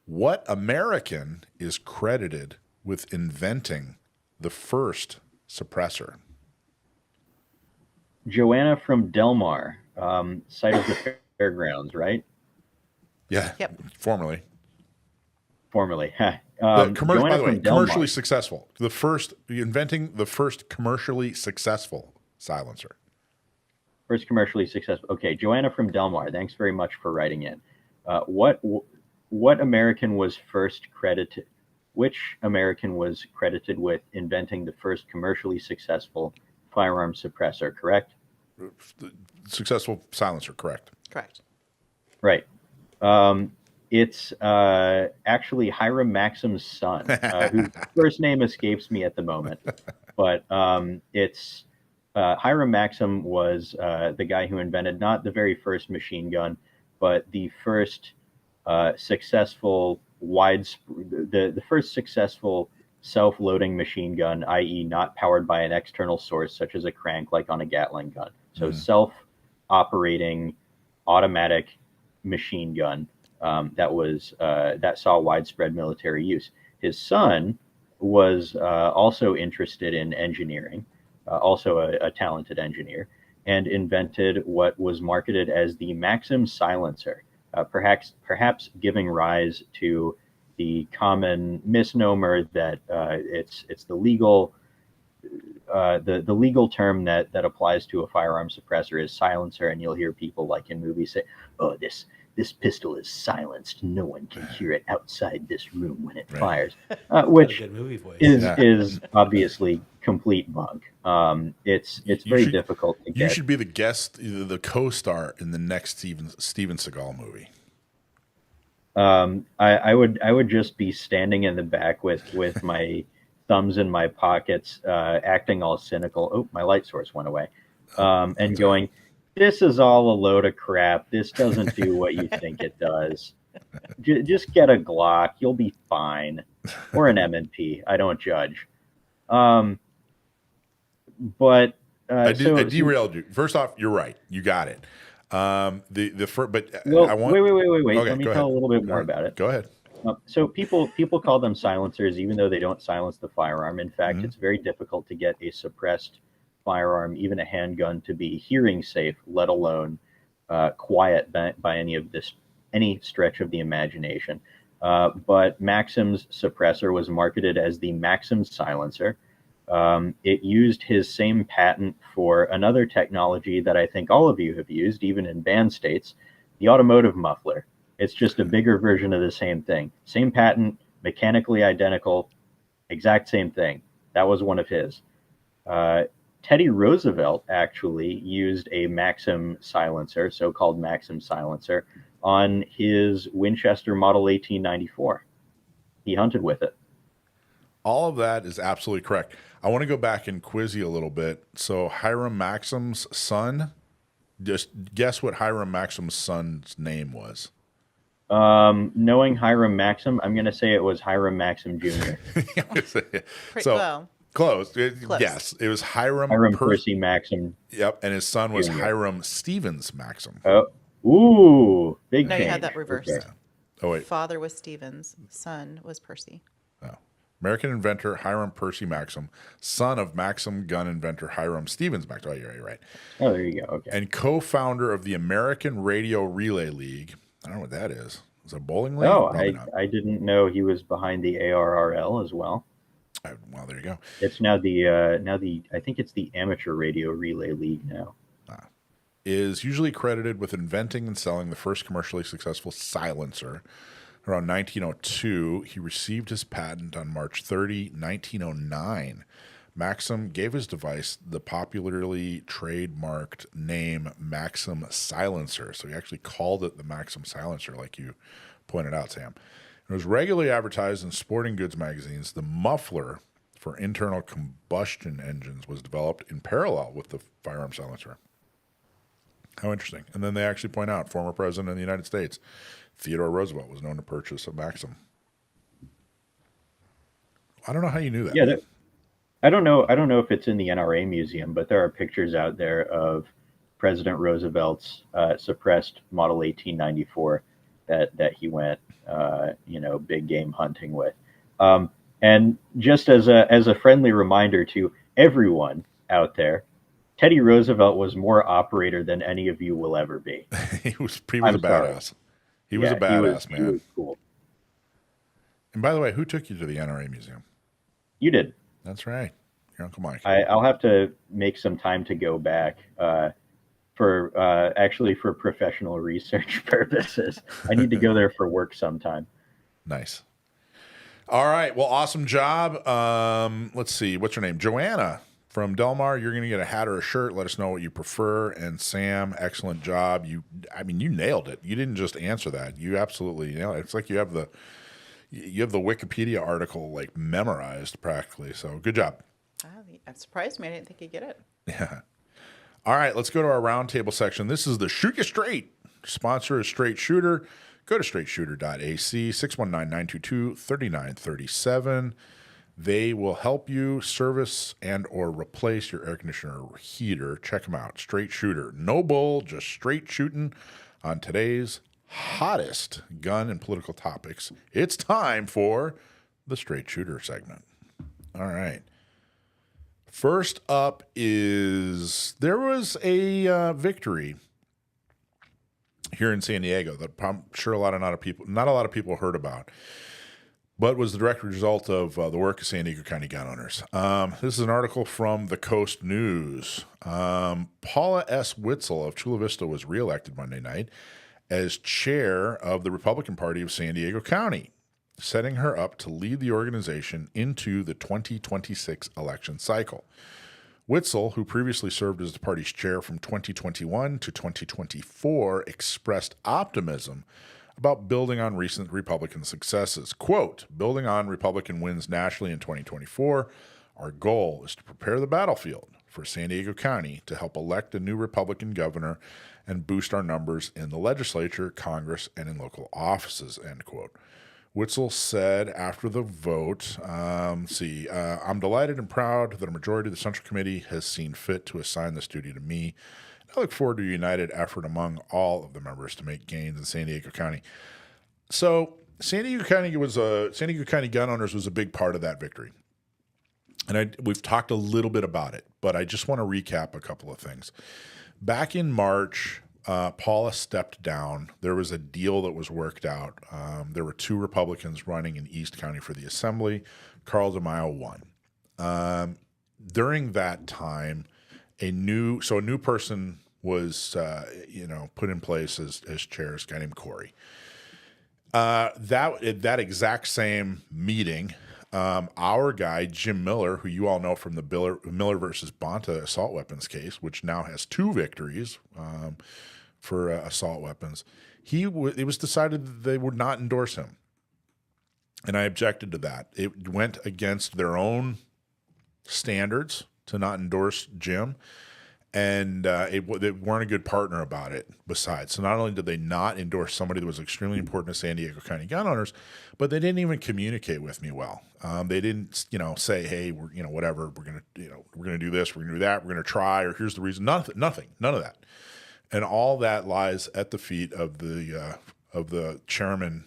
what American is credited with inventing the first suppressor?
Joanna from Delmar, site of the fairgrounds, right?
Yeah,
Yep.
Formerly.
Formerly.
By the way,
from
commercially
Delmar.
successful. Inventing the first commercially successful silencer.
First commercially successful. Okay, Joanna from Delmar, thanks very much for writing in. What American was first credited? Which American was credited with inventing the first commercially successful firearm suppressor? Correct.
Successful silencer, correct.
Correct.
Right. It's actually Hiram Maxim's son, whose first name escapes me at the moment. But it's Hiram Maxim was the guy who invented not the very first machine gun, but the first successful the first successful self-loading machine gun, i.e. not powered by an external source such as a crank like on a Gatling gun. So self-operating automatic machine gun that saw widespread military use. His son was also interested in engineering, also a talented engineer, and invented what was marketed as the Maxim silencer, perhaps giving rise to the common misnomer that it's the legal the legal term that applies to a firearm suppressor is silencer, and you'll hear people like in movies say, "Oh, this pistol is silenced. No one can hear it outside this room when it fires," which
Good movie voice.
is obviously complete bunk. It's very difficult to get.
You should be the guest, the co-star in the next Steven Seagal movie.
I would just be standing in the back with my thumbs in my pockets, acting all cynical. Oh, my light source went away. And going, "This is all a load of crap. This doesn't do what you think it does. Just get a Glock. You'll be fine." Or an M&P. I don't judge. But
I derailed you. First off, you're right. You got it. Wait.
Wait.
Okay,
Let me
go
tell
ahead.
a little bit more about it.
Go ahead.
So people call them silencers, even though they don't silence the firearm. In fact, it's very difficult to get a suppressed firearm, even a handgun, to be hearing safe, let alone quiet by any stretch of the imagination. But Maxim's suppressor was marketed as the Maxim silencer. It used his same patent for another technology that I think all of you have used, even in banned states, the automotive muffler. It's just a bigger version of the same thing. Same patent, mechanically identical, exact same thing. That was one of his. Teddy Roosevelt actually used a Maxim silencer, so-called Maxim silencer, on his Winchester Model 1894. He hunted with it.
All of that is absolutely correct. I want to go back and quiz you a little bit. So Hiram Maxim's son, just guess what Hiram Maxim's son's name was.
Knowing Hiram Maxim, I'm going to say it was Hiram Maxim Jr.
Well,
Close.
Close.
Yes, it was Hiram
Percy Maxim.
Yep, and his son was
Jr.
Hiram Stevens Maxim.
Oh, ooh, big
No,
change.
you had that reversed.
Okay.
Oh wait,
Father was Stevens, son was Percy.
American inventor Hiram Percy Maxim, son of Maxim gun inventor Hiram Stevens Maxim. Oh, you're right.
Oh, there you go. Okay.
And co-founder of the American Radio Relay League. I don't know what that is. Is it a bowling league?
Oh,
Probably not.
I didn't know he was behind the ARRL as well.
Well, there you go.
It's now the I think it's the Amateur Radio Relay League now.
Is usually credited with inventing and selling the first commercially successful silencer. Around 1902, he received his patent on March 30, 1909. Maxim gave his device the popularly trademarked name Maxim Silencer. So he actually called it the Maxim Silencer, like you pointed out, Sam. It was regularly advertised in sporting goods magazines. The muffler for internal combustion engines was developed in parallel with the firearm silencer. How interesting. And then they actually point out former president of the United States, Theodore Roosevelt, was known to purchase a Maxim. I don't know how you knew that.
Yeah, I don't know if it's in the NRA museum, but there are pictures out there of President Roosevelt's suppressed Model 1894 that he went big game hunting with. And just as a friendly reminder to everyone out there, Teddy Roosevelt was more operator than any of you will ever be.
he was a badass. He was a badass, man.
He was cool.
And by the way, who took you to the NRA museum?
You did.
That's right. Your Uncle Mike.
I'll have to make some time to go back for professional research purposes. I need to go there for work sometime.
Nice. All right. Well, awesome job. Let's see. What's your name? Joanna from Delmar. You're going to get a hat or a shirt. Let us know what you prefer. And Sam, excellent job. You nailed it. You didn't just answer that. You absolutely nailed it. It's like you have the Wikipedia article like memorized practically. So good job.
That surprised me. I didn't think you'd get it.
Yeah. All right, let's go to our roundtable section. This is the Shoot You Straight. Sponsor is Straight Shooter. Go to straightshooter.ac, 619-922-3937. They will help you service and or replace your air conditioner or heater. Check them out. Straight Shooter. No bull, just straight shooting on today's hottest gun and political topics. It's time for the Straight Shooter segment. All right. First up is there was a victory here in San Diego that I'm sure not a lot of people heard about, but was the direct result of the work of San Diego County gun owners. This is an article from the Coast News. Paula S. Witzel of Chula Vista was reelected Monday night as chair of the Republican Party of San Diego County, setting her up to lead the organization into the 2026 election cycle. Witzel, who previously served as the party's chair from 2021 to 2024, expressed optimism about building on recent Republican successes. Quote, building on Republican wins nationally in 2024, our goal is to prepare the battlefield for San Diego County to help elect a new Republican governor and boost our numbers in the legislature, Congress, and in local offices, end quote. Witzel said after the vote, I'm delighted and proud that a majority of the Central Committee has seen fit to assign this duty to me. I look forward to a united effort among all of the members to make gains in San Diego County. So San Diego County gun owners was a big part of that victory. And we've talked a little bit about it, but I just want to recap a couple of things. Back in March, Paula stepped down. There was a deal that was worked out. There were two Republicans running in East County for the Assembly. Carl DeMaio won. During that time, a new person was put in place as chair, this guy named Corey. That exact same meeting, our guy Jim Miller, who you all know from the Miller versus Bonta assault weapons case, which now has 2 victories for assault weapons, it was decided that they would not endorse him, and I objected to that. It went against their own standards to not endorse Jim, And they weren't a good partner about it besides. So not only did they not endorse somebody that was extremely important to San Diego County gun owners, but they didn't even communicate with me well. They didn't, say, hey, we're, whatever, we're going to do this, we're going to do that, we're going to try, or here's the reason. Nothing, none of that. And all that lies at the feet of the chairman,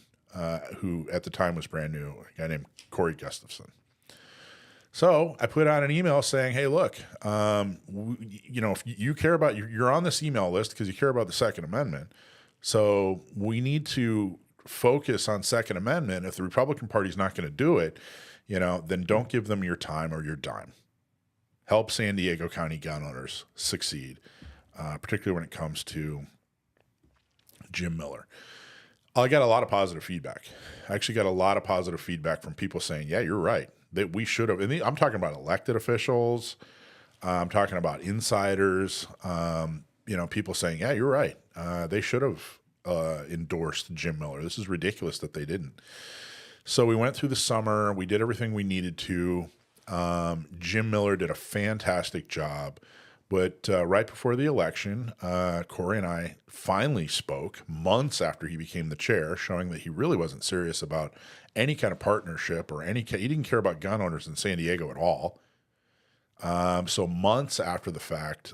who at the time was brand new, a guy named Corey Gustafson. So I put out an email saying, hey, look, if you care about, you're on this email list because you care about the Second Amendment. So we need to focus on Second Amendment. If the Republican Party's not going to do it, then don't give them your time or your dime. Help San Diego County gun owners succeed, particularly when it comes to Jim Miller. I got a lot of positive feedback. I actually got a lot of positive feedback from people saying, yeah, you're right, that we should have. And I'm talking about elected officials. I'm talking about insiders. People saying, yeah, you're right. They should have endorsed Jim Miller. This is ridiculous that they didn't. So we went through the summer. We did everything we needed to. Jim Miller did a fantastic job. But right before the election, Corey and I finally spoke months after he became the chair, showing that he really wasn't serious about any kind of partnership or he didn't care about gun owners in San Diego at all. So months after the fact,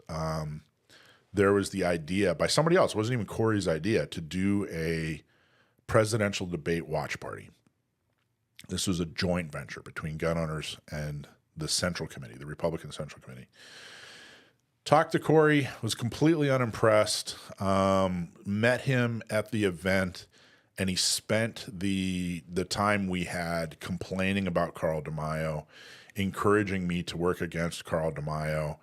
there was the idea by somebody else, it wasn't even Corey's idea, to do a presidential debate watch party. This was a joint venture between gun owners and the Central Committee, the Republican Central Committee. Talked to Corey, was completely unimpressed, met him at the event, and he spent the time we had complaining about Carl DeMaio, encouraging me to work against Carl DeMaio.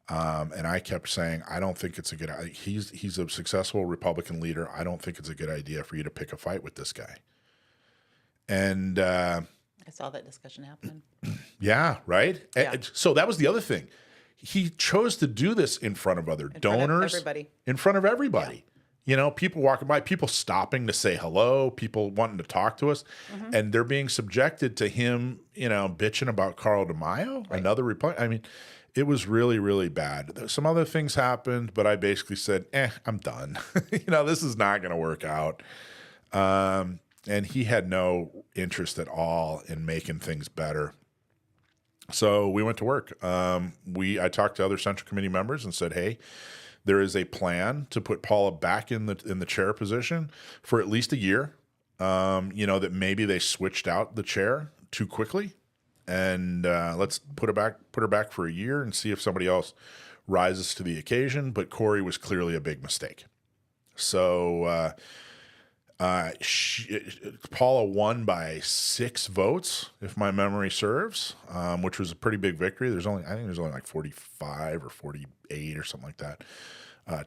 And I kept saying, I don't think it's a good idea. He's a successful Republican leader. I don't think it's a good idea for you to pick a fight with this guy. And
I saw that discussion happen.
Yeah, right?
Yeah.
So that was the other thing. He chose to do this in front of other donors. In front of everybody. Yeah. People walking by, people stopping to say hello, people wanting to talk to us. Mm-hmm. And they're being subjected to him, bitching about Carl DeMaio, right. Another Republican. I mean, it was really, really bad. Some other things happened, but I basically said, I'm done. This is not going to work out. And he had no interest at all in making things better. So we went to work. I talked to other Central Committee members and said, hey, there is a plan to put Paula back in the chair position for at least a year. That maybe they switched out the chair too quickly. And let's put her back for a year and see if somebody else rises to the occasion. But Corey was clearly a big mistake. So Paula won by 6 votes, if my memory serves, which was a pretty big victory. I think there's only like 45 or 48 or something like that.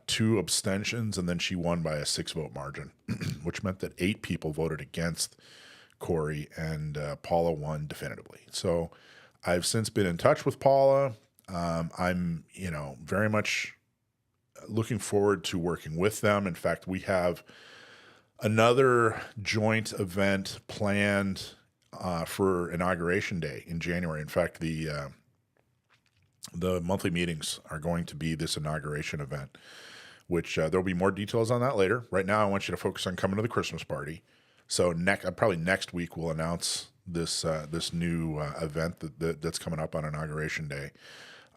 2 abstentions, and then she won by a 6-vote margin, which meant that 8 people voted against Corey, and Paula won definitively. So I've since been in touch with Paula. I'm, very much looking forward to working with them. In fact, we have another joint event planned for Inauguration Day in January. In fact, the monthly meetings are going to be this inauguration event, which there'll be more details on that later. Right now, I want you to focus on coming to the Christmas party. So probably next week we'll announce this new event that's coming up on Inauguration Day.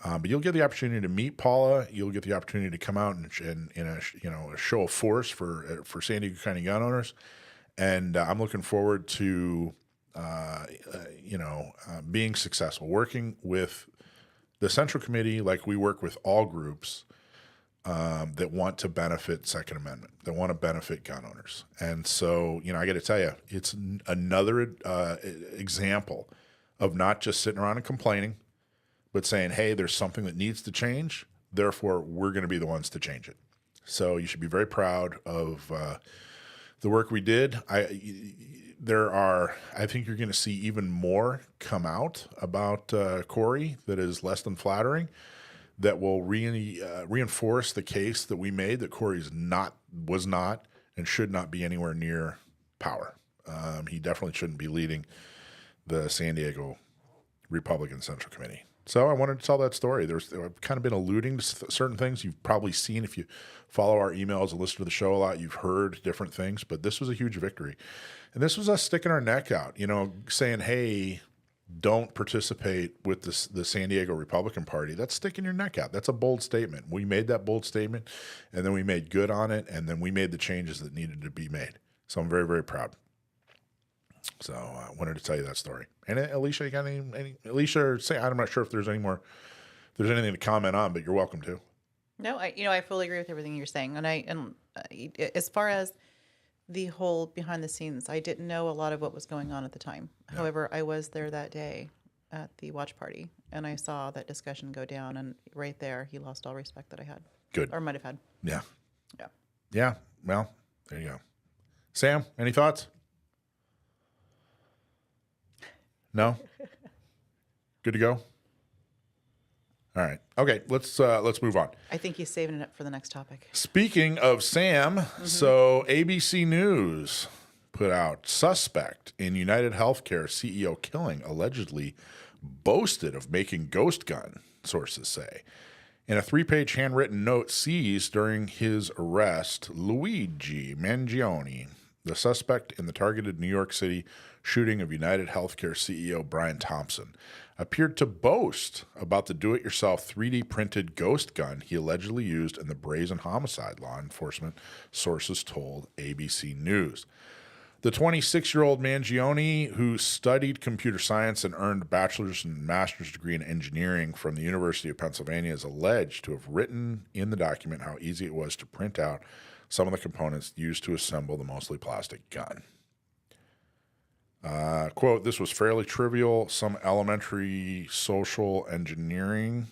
But you'll get the opportunity to meet Paula. You'll get the opportunity to come out and in a show of force for San Diego County gun owners. And I'm looking forward to being successful, working with the Central Committee like we work with all groups that want to benefit Second Amendment, that want to benefit gun owners. And so, I got to tell you, it's another example of not just sitting around and complaining, but saying, hey, there's something that needs to change, therefore we're going to be the ones to change it. So you should be very proud of the work we did. I think you're going to see even more come out about Corey that is less than flattering, that will reinforce the case that we made that Corey was not and should not be anywhere near power. He definitely shouldn't be leading the San Diego Republican Central Committee. So I wanted to tell that story. I've kind of been alluding to certain things you've probably seen if you follow our emails and listen to the show a lot. You've heard different things, but this was a huge victory. And this was us sticking our neck out, saying, hey, don't participate with the San Diego Republican Party. That's sticking your neck out. That's a bold statement. We made that bold statement, and then we made good on it, and then we made the changes that needed to be made. So I'm very, very proud. So I wanted to tell you that story. And Alicia, you got any Alicia, or say, I'm not sure if there's anything to comment on, but you're welcome to.
No, I fully agree with everything you're saying. And as far as the whole behind the scenes, I didn't know a lot of what was going on at the time. Yeah. However, I was there that day at the watch party, and I saw that discussion go down, and right there, he lost all respect that I had.
Good.
Or might have had.
Yeah.
Yeah.
Yeah. Well, there you go. Sam, any thoughts? No? Good to go? All right. Okay, let's move on.
I think he's saving it for the next topic.
Speaking of Sam, so ABC News put out suspect in United Healthcare CEO killing allegedly boasted of making ghost gun, sources say. In a 3-page handwritten note seized during his arrest, Luigi Mangione, the suspect in the targeted New York City shooting of United Healthcare CEO Brian Thompson, appeared to boast about the do-it-yourself 3D printed ghost gun he allegedly used in the brazen homicide, law enforcement sources told ABC News. The 26-year-old Mangione, who studied computer science and earned a bachelor's and master's degree in engineering from the University of Pennsylvania, is alleged to have written in the document how easy it was to print out some of the components used to assemble the mostly plastic gun. Quote, this was fairly trivial, some elementary social engineering,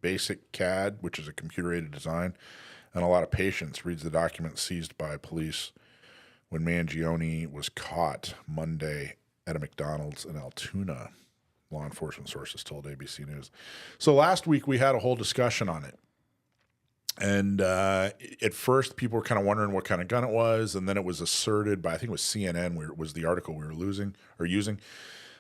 basic CAD, which is a computer-aided design, and a lot of patience, reads the document seized by police when Mangione was caught Monday at a McDonald's in Altoona, law enforcement sources told ABC News. So last week we had a whole discussion on it. And at first, people were kind of wondering what kind of gun it was, and then it was asserted by, I think it was CNN, was the article we were using,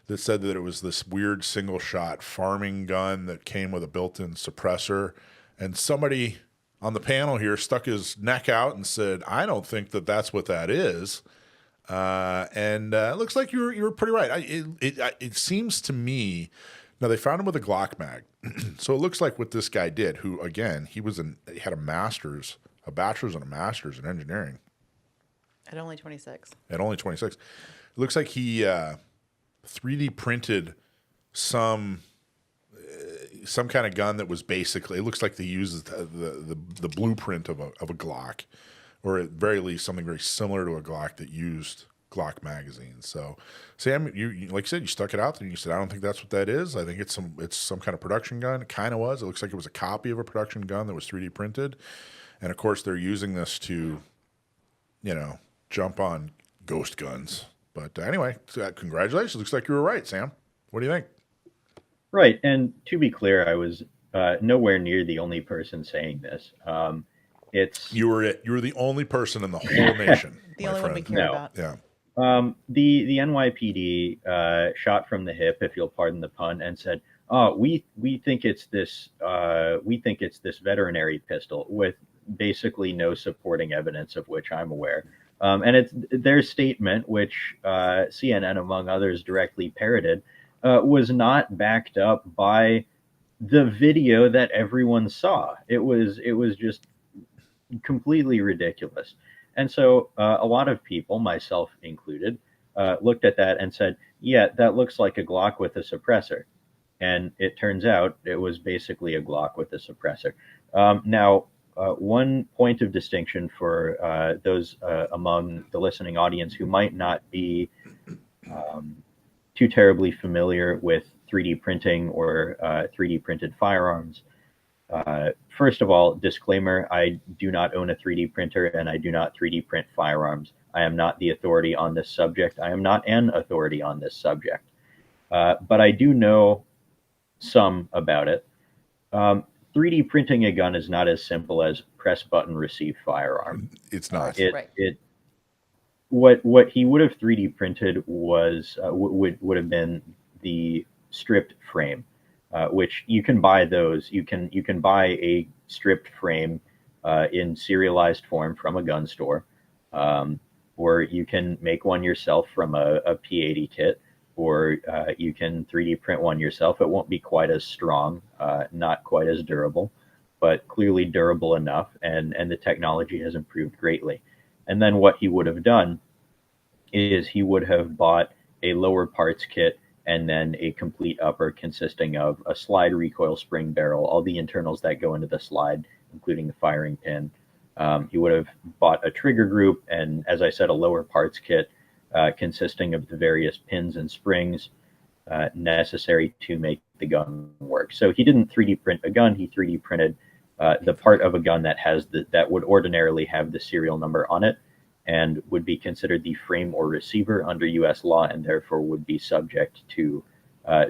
that said that it was this weird single-shot farming gun that came with a built-in suppressor. And somebody on the panel here stuck his neck out and said, "I don't think that that's what that is." And it looks like you were pretty right. It seems to me. Now, they found him with a Glock mag. So it looks like what this guy did, who, again, he had a bachelor's and a master's in engineering.
At only 26.
At only 26. It looks like he 3D printed some kind of gun that was basically, it looks like they used the blueprint of a Glock, or at very least something very similar to a Glock that used Glock magazines. So, Sam, you like you said, you stuck it out there and you said, I don't think that's what that is. I think it's some kind of production gun. It kind of was. It looks like it was a copy of a production gun that was 3D printed. And of course, they're using this to, jump on ghost guns. But anyway, congratulations. Looks like you were right, Sam. What do you think?
Right. And to be clear, I was nowhere near the only person saying this. You
were the only person in the whole nation.
The only one we care about.
Yeah.
The NYPD shot from the hip, if you'll pardon the pun, and said, "Oh, we think it's this veterinary pistol," with basically no supporting evidence of which I'm aware. And it's their statement, which CNN, among others, directly parroted, was not backed up by the video that everyone saw. It was just completely ridiculous. And so a lot of people, myself included, looked at that and said, yeah, that looks like a Glock with a suppressor. And it turns out it was basically a Glock with a suppressor. Now, one point of distinction for those among the listening audience who might not be too terribly familiar with 3D printing or 3D printed firearms. First of all, disclaimer, I do not own a 3D printer and I do not 3D print firearms. I am not the authority on this subject. I am not an authority on this subject. But I do know some about it. 3D printing a gun is not as simple as press button, receive firearm.
It's not.
What he would have 3D printed was would have been the stripped frame. which you can buy those. You can buy a stripped frame in serialized form from a gun store, or you can make one yourself from a P80 kit, or you can 3D print one yourself. It won't be quite as strong, not quite as durable, but clearly durable enough, and the technology has improved greatly. And then what he would have done is he would have bought a lower parts kit and then a complete upper consisting of a slide recoil spring barrel, all the internals that go into the slide, including the firing pin. He would have bought a trigger group and, as I said, a lower parts kit consisting of the various pins and springs necessary to make the gun work. So he didn't 3D print a gun, he 3D printed the part of a gun that has that would ordinarily have the serial number on it and would be considered the frame or receiver under U.S. law, and therefore would be subject to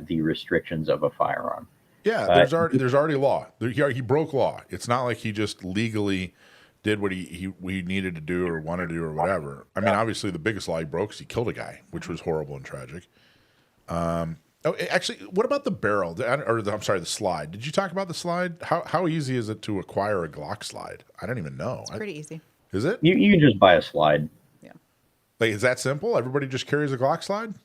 the restrictions of a firearm.
Yeah, there's already law. He broke law. It's not like he just legally did what he needed to do or wanted to do or whatever. I mean, obviously the biggest law he broke is he killed a guy, which was horrible and tragic. Actually, what about the barrel? I'm sorry, the slide. Did you talk about the slide? How easy is it to acquire a Glock slide? I don't even know.
It's pretty easy.
Is it?
You can just buy a slide.
Yeah.
Like, is that simple? Everybody just carries a Glock slide?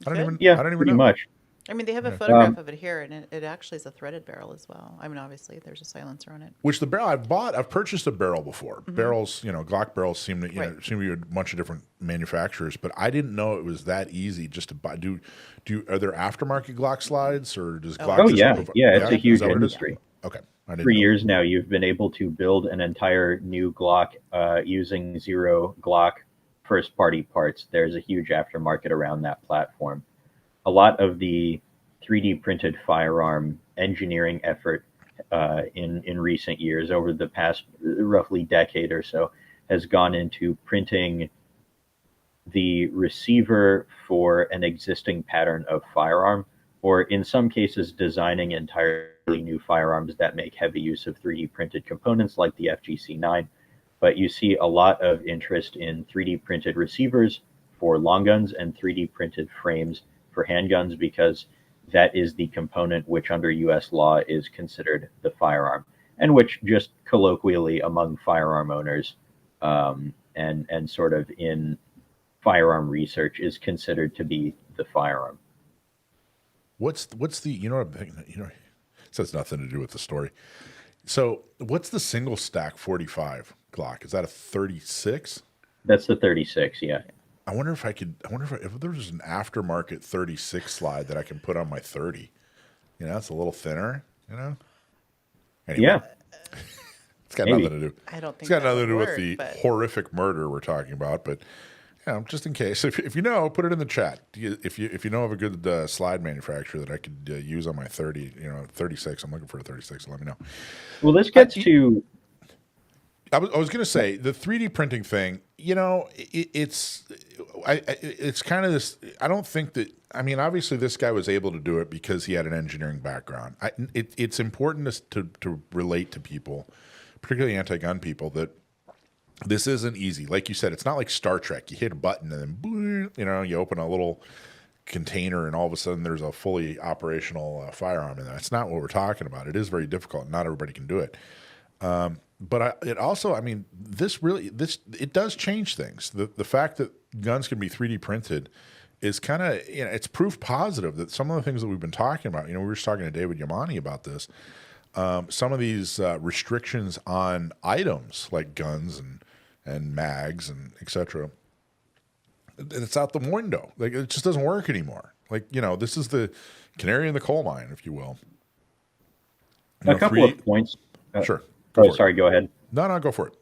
I don't even
pretty
know.
much.
I mean, they have a photograph of it here, and it actually is a threaded barrel as well. I mean, obviously, there's a silencer on it.
Which the barrel I've purchased a barrel before. Barrels, Glock barrels seem to seem to be a bunch of different manufacturers, but I didn't know it was that easy just to buy. Are there aftermarket Glock slides, or does Glock?
Oh yeah, it's a huge industry.
Okay,
for years now, you've been able to build an entire new Glock using zero Glock first-party parts. There's a huge aftermarket around that platform. A lot of the 3D printed firearm engineering effort in recent years, over the past roughly decade or so, has gone into printing the receiver for an existing pattern of firearm, or in some cases designing entirely new firearms that make heavy use of 3D printed components like the FGC9. But you see a lot of interest in 3D printed receivers for long guns and 3D printed frames for handguns, because that is the component which under U.S. law is considered the firearm, and which just colloquially among firearm owners and sort of in firearm research is considered to be the firearm.
What's the this has nothing to do with the story. So what's the single stack 45 Glock? Is that a 36?
That's the 36, yeah.
I wonder if there was an aftermarket 36 slide that I can put on my 30. It's a little thinner, Anyway,
yeah.
It's got nothing to do.
I don't think
it's got nothing to do
work,
with the horrific murder we're talking about, but just in case, if you know, put it in the chat. If you know of a good slide manufacturer that I could use on my 30, 36. I'm looking for a 36. So let me know.
Well, this gets to.
I was going to say the 3D printing thing. It's kind of this. I don't think that. I mean, obviously, this guy was able to do it because he had an engineering background. It's important to relate to people, particularly anti-gun people, that this isn't easy. Like you said, it's not like Star Trek. You hit a button and then, boom, you open a little container and all of a sudden there's a fully operational firearm in there. That's not what we're talking about. It is very difficult. Not everybody can do it. But it also, it does change things. The fact that guns can be 3D printed is kind of, it's proof positive that some of the things that we've been talking about, we were just talking to David Yamane about this. Some of these restrictions on items like guns and mags and etc. It's out the window. Like, it just doesn't work anymore. Like, this is the canary in the coal mine, if you will.
A couple of points.
Sure.
Sorry, go ahead.
No, go for it.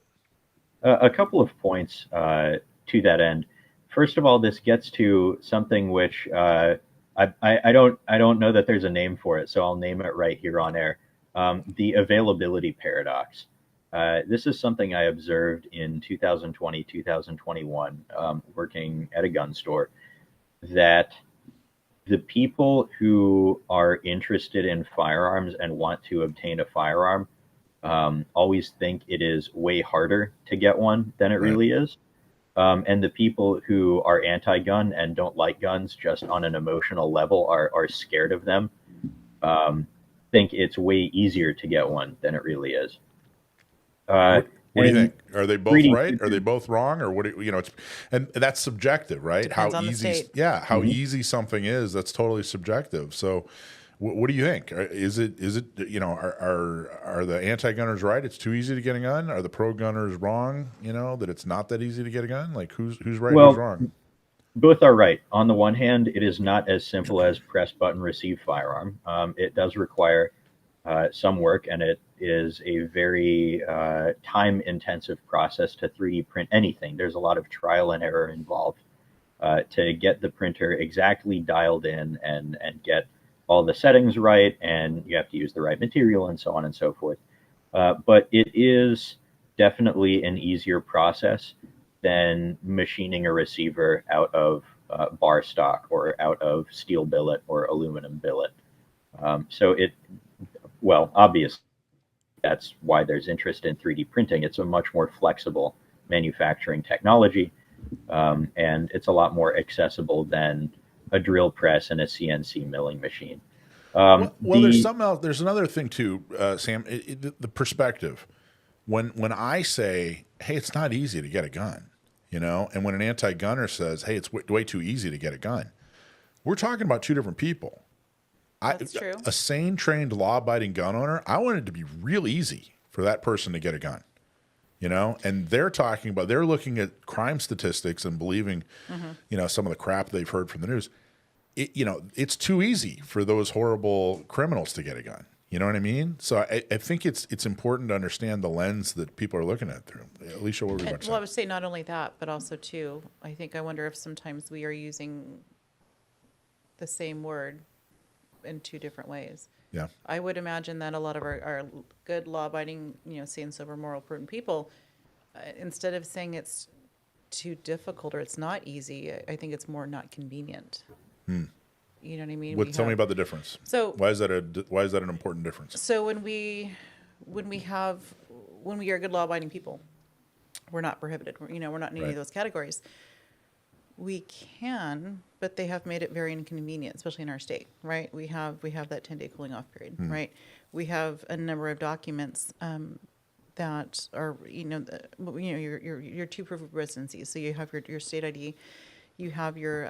A couple of points to that end. First of all, this gets to something which I don't know that there's a name for it, so I'll name it right here on air. The availability paradox. This is something I observed in 2020, 2021, working at a gun store, that the people who are interested in firearms and want to obtain a firearm always think it is way harder to get one than it really is. And the people who are anti-gun and don't like guns just on an emotional level are scared of them. think it's way easier to get one than it really is.
What do you
and
think? Are they both
3D
right? Are they both wrong? Or what? It's and that's subjective, right?
Depends
How
on the
easy?
state.
Yeah, how
Mhm.
easy something is. That's totally subjective. So, what do you think? Is it? Are the anti-gunners right? It's too easy to get a gun. Are the pro-gunners wrong? That it's not that easy to get a gun. Like who's right? Who's
Well,
wrong?
both are right. On the one hand, it is not as simple as press button, receive firearm. It does require some work, and it is a very time-intensive process to 3D print anything. There's a lot of trial and error involved to get the printer exactly dialed in and get all the settings right, and you have to use the right material and so on and so forth. But it is definitely an easier process than machining a receiver out of bar stock or out of steel billet or aluminum billet. Well, obviously, that's why there's interest in 3D printing. It's a much more flexible manufacturing technology, and it's a lot more accessible than a drill press and a CNC milling machine.
Well, there's something else. There's another thing too, Sam. The perspective. When I say, "Hey, it's not easy to get a gun," and when an anti-gunner says, "Hey, it's way too easy to get a gun," we're talking about two different people.
That's true.
A sane, trained, law-abiding gun owner, I want it to be real easy for that person to get a gun. And they're looking at crime statistics and believing, some of the crap they've heard from the news. It's too easy for those horrible criminals to get a gun. You know what I mean? So I think it's important to understand the lens that people are looking at through. Alicia, what were you about to say?
Well, I would say not only that, but also too, I wonder if sometimes we are using the same word in two different ways.
Yeah.
I would imagine that a lot of our good, law-abiding, sane, sober, moral, prudent people, instead of saying it's too difficult or it's not easy, I think it's more not convenient. You know what I mean?
Tell me about the difference.
So
why is that an important difference?
So when we are good, law-abiding people, we're not prohibited. We're not in any of those categories. We can, but they have made it very inconvenient, especially in our state, right? We have that 10-day cooling off period, right? We have a number of documents that are, your two proof of residency. So you have your state ID, you have your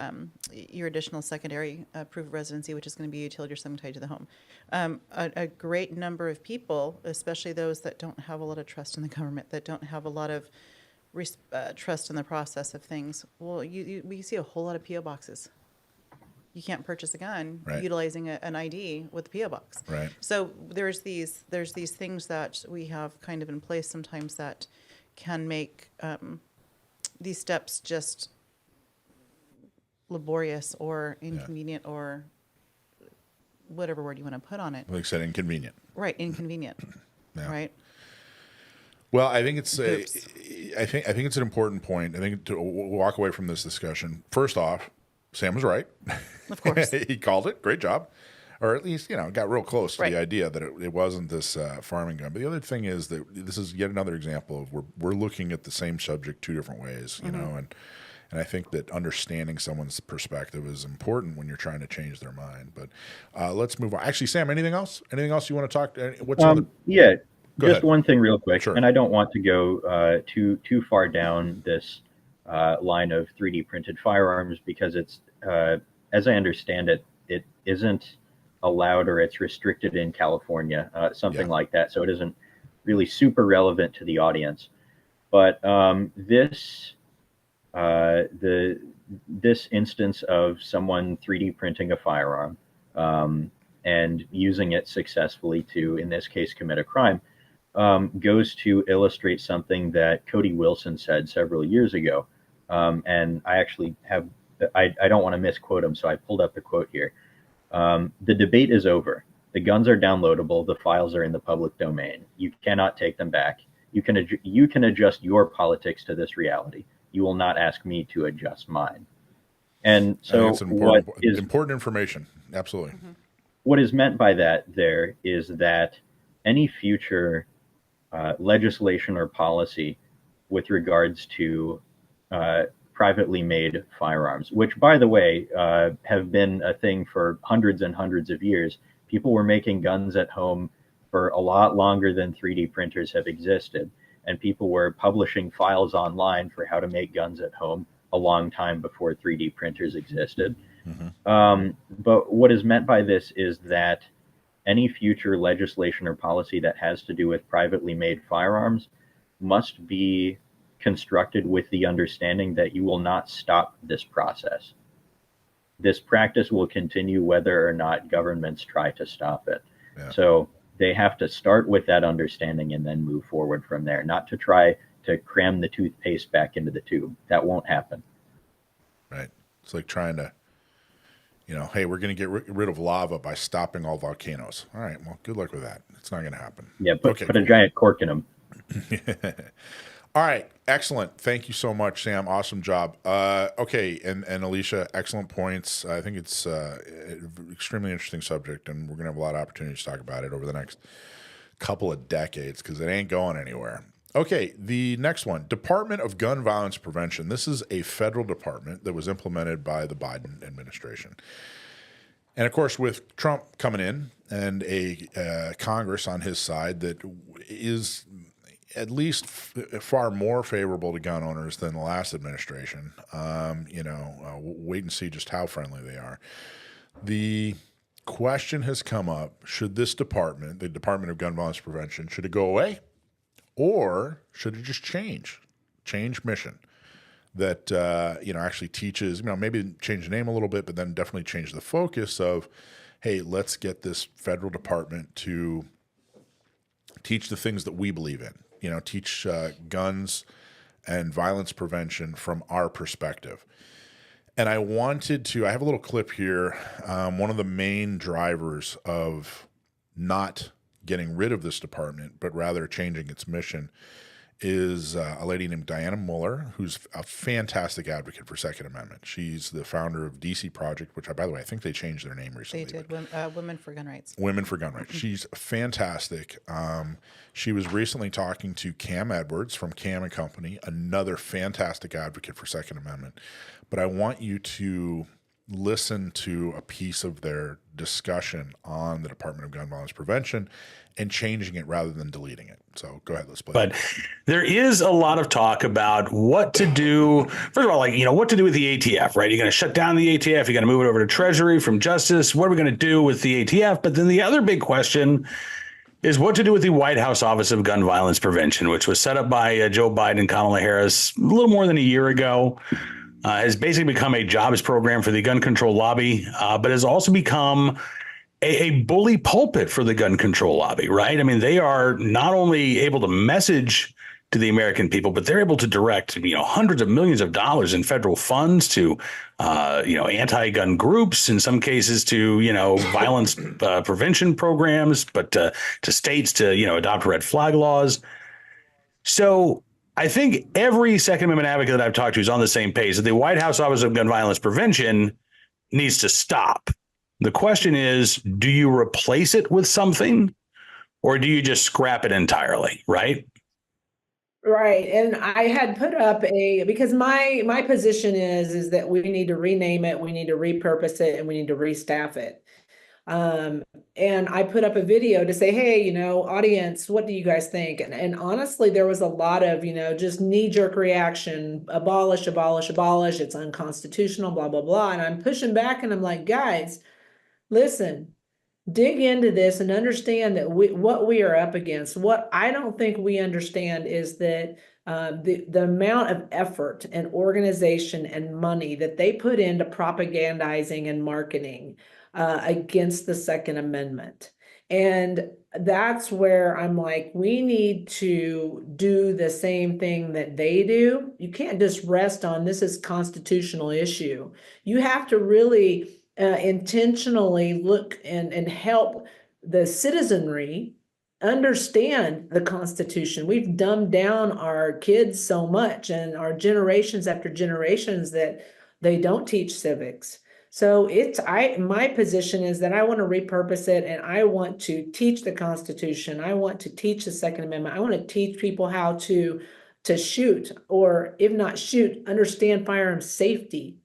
additional secondary proof of residency, which is going to be utility or something tied to the home. A great number of people, especially those that don't have a lot of trust in the government, that don't have a lot of trust in the process of things. Well, we see a whole lot of PO boxes. You can't purchase a gun utilizing an ID with a PO box.
Right.
So there's these things that we have kind of in place sometimes that can make these steps just laborious or inconvenient or whatever word you want to put on it.
Like I said, inconvenient.
Right, inconvenient.
Yeah.
Right.
Well, I think it's I think it's an important point. I think to walk away from this discussion, first off, Sam was right.
Of course.
He called it. Great job. Or at least, got real close to
Right.
the idea that it wasn't this farming gun. But the other thing is that this is yet another example of we're looking at the same subject two different ways, and I think that understanding someone's perspective is important when you're trying to change their mind. But let's move on. Actually, Sam, anything else? Anything else you want to talk? What's
Yeah.
Go
Just
ahead.
one thing real quick,
Sure.
and I don't want to go too far down this line of 3D printed firearms because it's, as I understand it, it isn't allowed or it's restricted in California, something like that. So it isn't really super relevant to the audience. But this instance of someone 3D printing a firearm and using it successfully to, in this case, commit a crime, goes to illustrate something that Cody Wilson said several years ago. And I actually have, I don't want to misquote him, so I pulled up the quote here. The debate is over. The guns are downloadable. The files are in the public domain. You cannot take them back. You can adjust your politics to this reality. You will not ask me to adjust mine. And so
it's important information. Absolutely.
What is meant by that there is that any future legislation or policy with regards to privately made firearms, which, by the way, have been a thing for hundreds and hundreds of years. People were making guns at home for a lot longer than 3D printers have existed. And people were publishing files online for how to make guns at home a long time before 3D printers existed. But what is meant by this is that any future legislation or policy that has to do with privately made firearms must be constructed with the understanding that you will not stop this process. This practice will continue whether or not governments try to stop it.
Yeah.
So they have to start with that understanding and then move forward from there, not to try to cram the toothpaste back into the tube. That won't happen.
Right. It's like trying to, hey, we're going to get rid of lava by stopping all volcanoes. All right. Well, good luck with that. It's not going to happen.
Yeah, put a giant cork in them.
All right. Excellent. Thank you so much, Sam. Awesome job. Okay. And Alicia, excellent points. I think it's an extremely interesting subject, and we're going to have a lot of opportunities to talk about it over the next couple of decades because it ain't going anywhere. Okay. The next one, Department of Gun Violence Prevention. This is a federal department that was implemented by the Biden administration. And of course, with Trump coming in and a Congress on his side that is at least far more favorable to gun owners than the last administration. Wait and see just how friendly they are. The question has come up, should this department, the Department of Gun Violence Prevention, should it go away or should it just change mission that, actually teaches, maybe change the name a little bit, but then definitely change the focus of, hey, let's get this federal department to teach the things that we believe in. Teach guns and violence prevention from our perspective. And I have a little clip here. One of the main drivers of not getting rid of this department, but rather changing its mission, is a lady named Diana Muller, who's a fantastic advocate for Second Amendment. She's the founder of DC Project, which, by the way, I think they changed their name recently.
They did. Women for Gun Rights.
Women for Gun Rights. She's fantastic. She was recently talking to Cam Edwards from Cam & Company, another fantastic advocate for Second Amendment. But I want you to listen to a piece of their discussion on the Department of Gun Violence Prevention and changing it rather than deleting it. So go ahead, let's play.
But there is a lot of talk about what to do. First of all, what to do with the ATF, right? You're going to shut down the ATF. You're going to move it over to Treasury from Justice. What are we going to do with the ATF? But then the other big question is what to do with the White House Office of Gun Violence Prevention, which was set up by Joe Biden and Kamala Harris a little more than a year ago. Has basically become a jobs program for the gun control lobby, but has also become a bully pulpit for the gun control lobby, right? I mean, they are not only able to message to the American people, but they're able to direct, hundreds of millions of dollars in federal funds to, anti-gun groups, in some cases to, violence prevention programs, but to states to, adopt red flag laws. So I think every Second Amendment advocate that I've talked to is on the same page that the White House Office of Gun Violence Prevention needs to stop. The question is, do you replace it with something or do you just scrap it entirely, right?
Right. And I had put up because my position is that we need to rename it, we need to repurpose it, and we need to restaff it. And I put up a video to say, hey, audience, what do you guys think? And honestly, there was a lot of, just knee-jerk reaction, abolish, abolish, abolish, it's unconstitutional, blah, blah, blah. And I'm pushing back and I'm like, guys, listen, dig into this and understand that what we are up against. What I don't think we understand is that the amount of effort and organization and money that they put into propagandizing and marketing against the Second Amendment. And that's where I'm like, we need to do the same thing that they do. You can't just rest on this is constitutional issue. You have to really intentionally look and help the citizenry understand the Constitution. We've dumbed down our kids so much and our generations after generations that they don't teach civics. So my position is that I want to repurpose it and I want to teach the Constitution. I want to teach the Second Amendment. I want to teach people how to shoot, or if not shoot, understand firearm safety.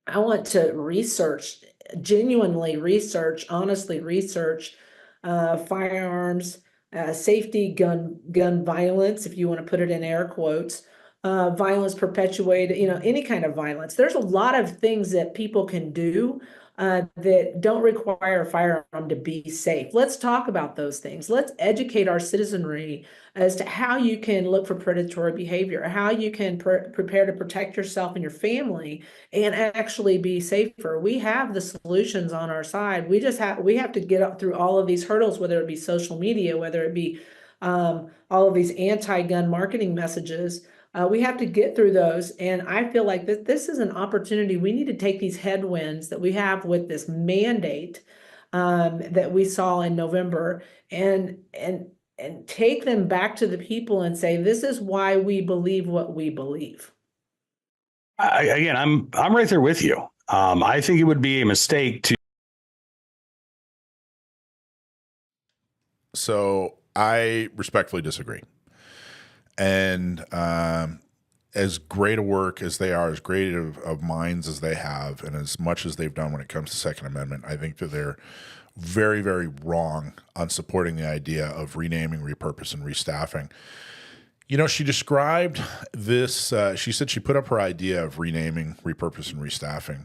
I want to research genuinely research, honestly research firearms, safety, gun violence, if you want to put it in air quotes, violence perpetuated, any kind of violence. There's a lot of things that people can do that don't require a firearm to be safe. Let's talk about those things. Let's educate our citizenry as to how you can look for predatory behavior, how you can prepare to protect yourself and your family and actually be safer. We have the solutions on our side. We have to get up through all of these hurdles, whether it be social media, whether it be all of these anti-gun marketing messages. We have to get through those. And I feel like this is an opportunity. We need to take these headwinds that we have with this mandate that we saw in November and take them back to the people and say, this is why we believe what we believe.
I'm right there with you. I think it would be a mistake to.
So I respectfully disagree. And as great a work as they are, as great of minds as they have, and as much as they've done when it comes to Second Amendment, I think that they're very, very wrong on supporting the idea of renaming, repurpose, and restaffing. She described this, she said she put up her idea of renaming, repurpose, and restaffing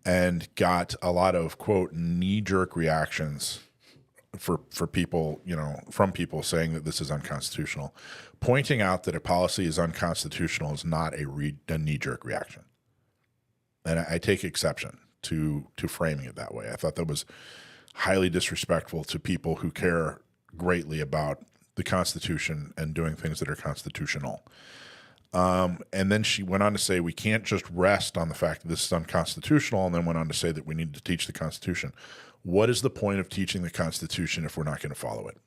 and got a lot of, quote, knee-jerk reactions for people, from people saying that this is unconstitutional. Pointing out that a policy is unconstitutional is not a knee-jerk reaction. And I take exception to framing it that way. I thought that was highly disrespectful to people who care greatly about the Constitution and doing things that are constitutional. And then she went on to say we can't just rest on the fact that this is unconstitutional, and then went on to say that we need to teach the Constitution. What is the point of teaching the Constitution if we're not going to follow it?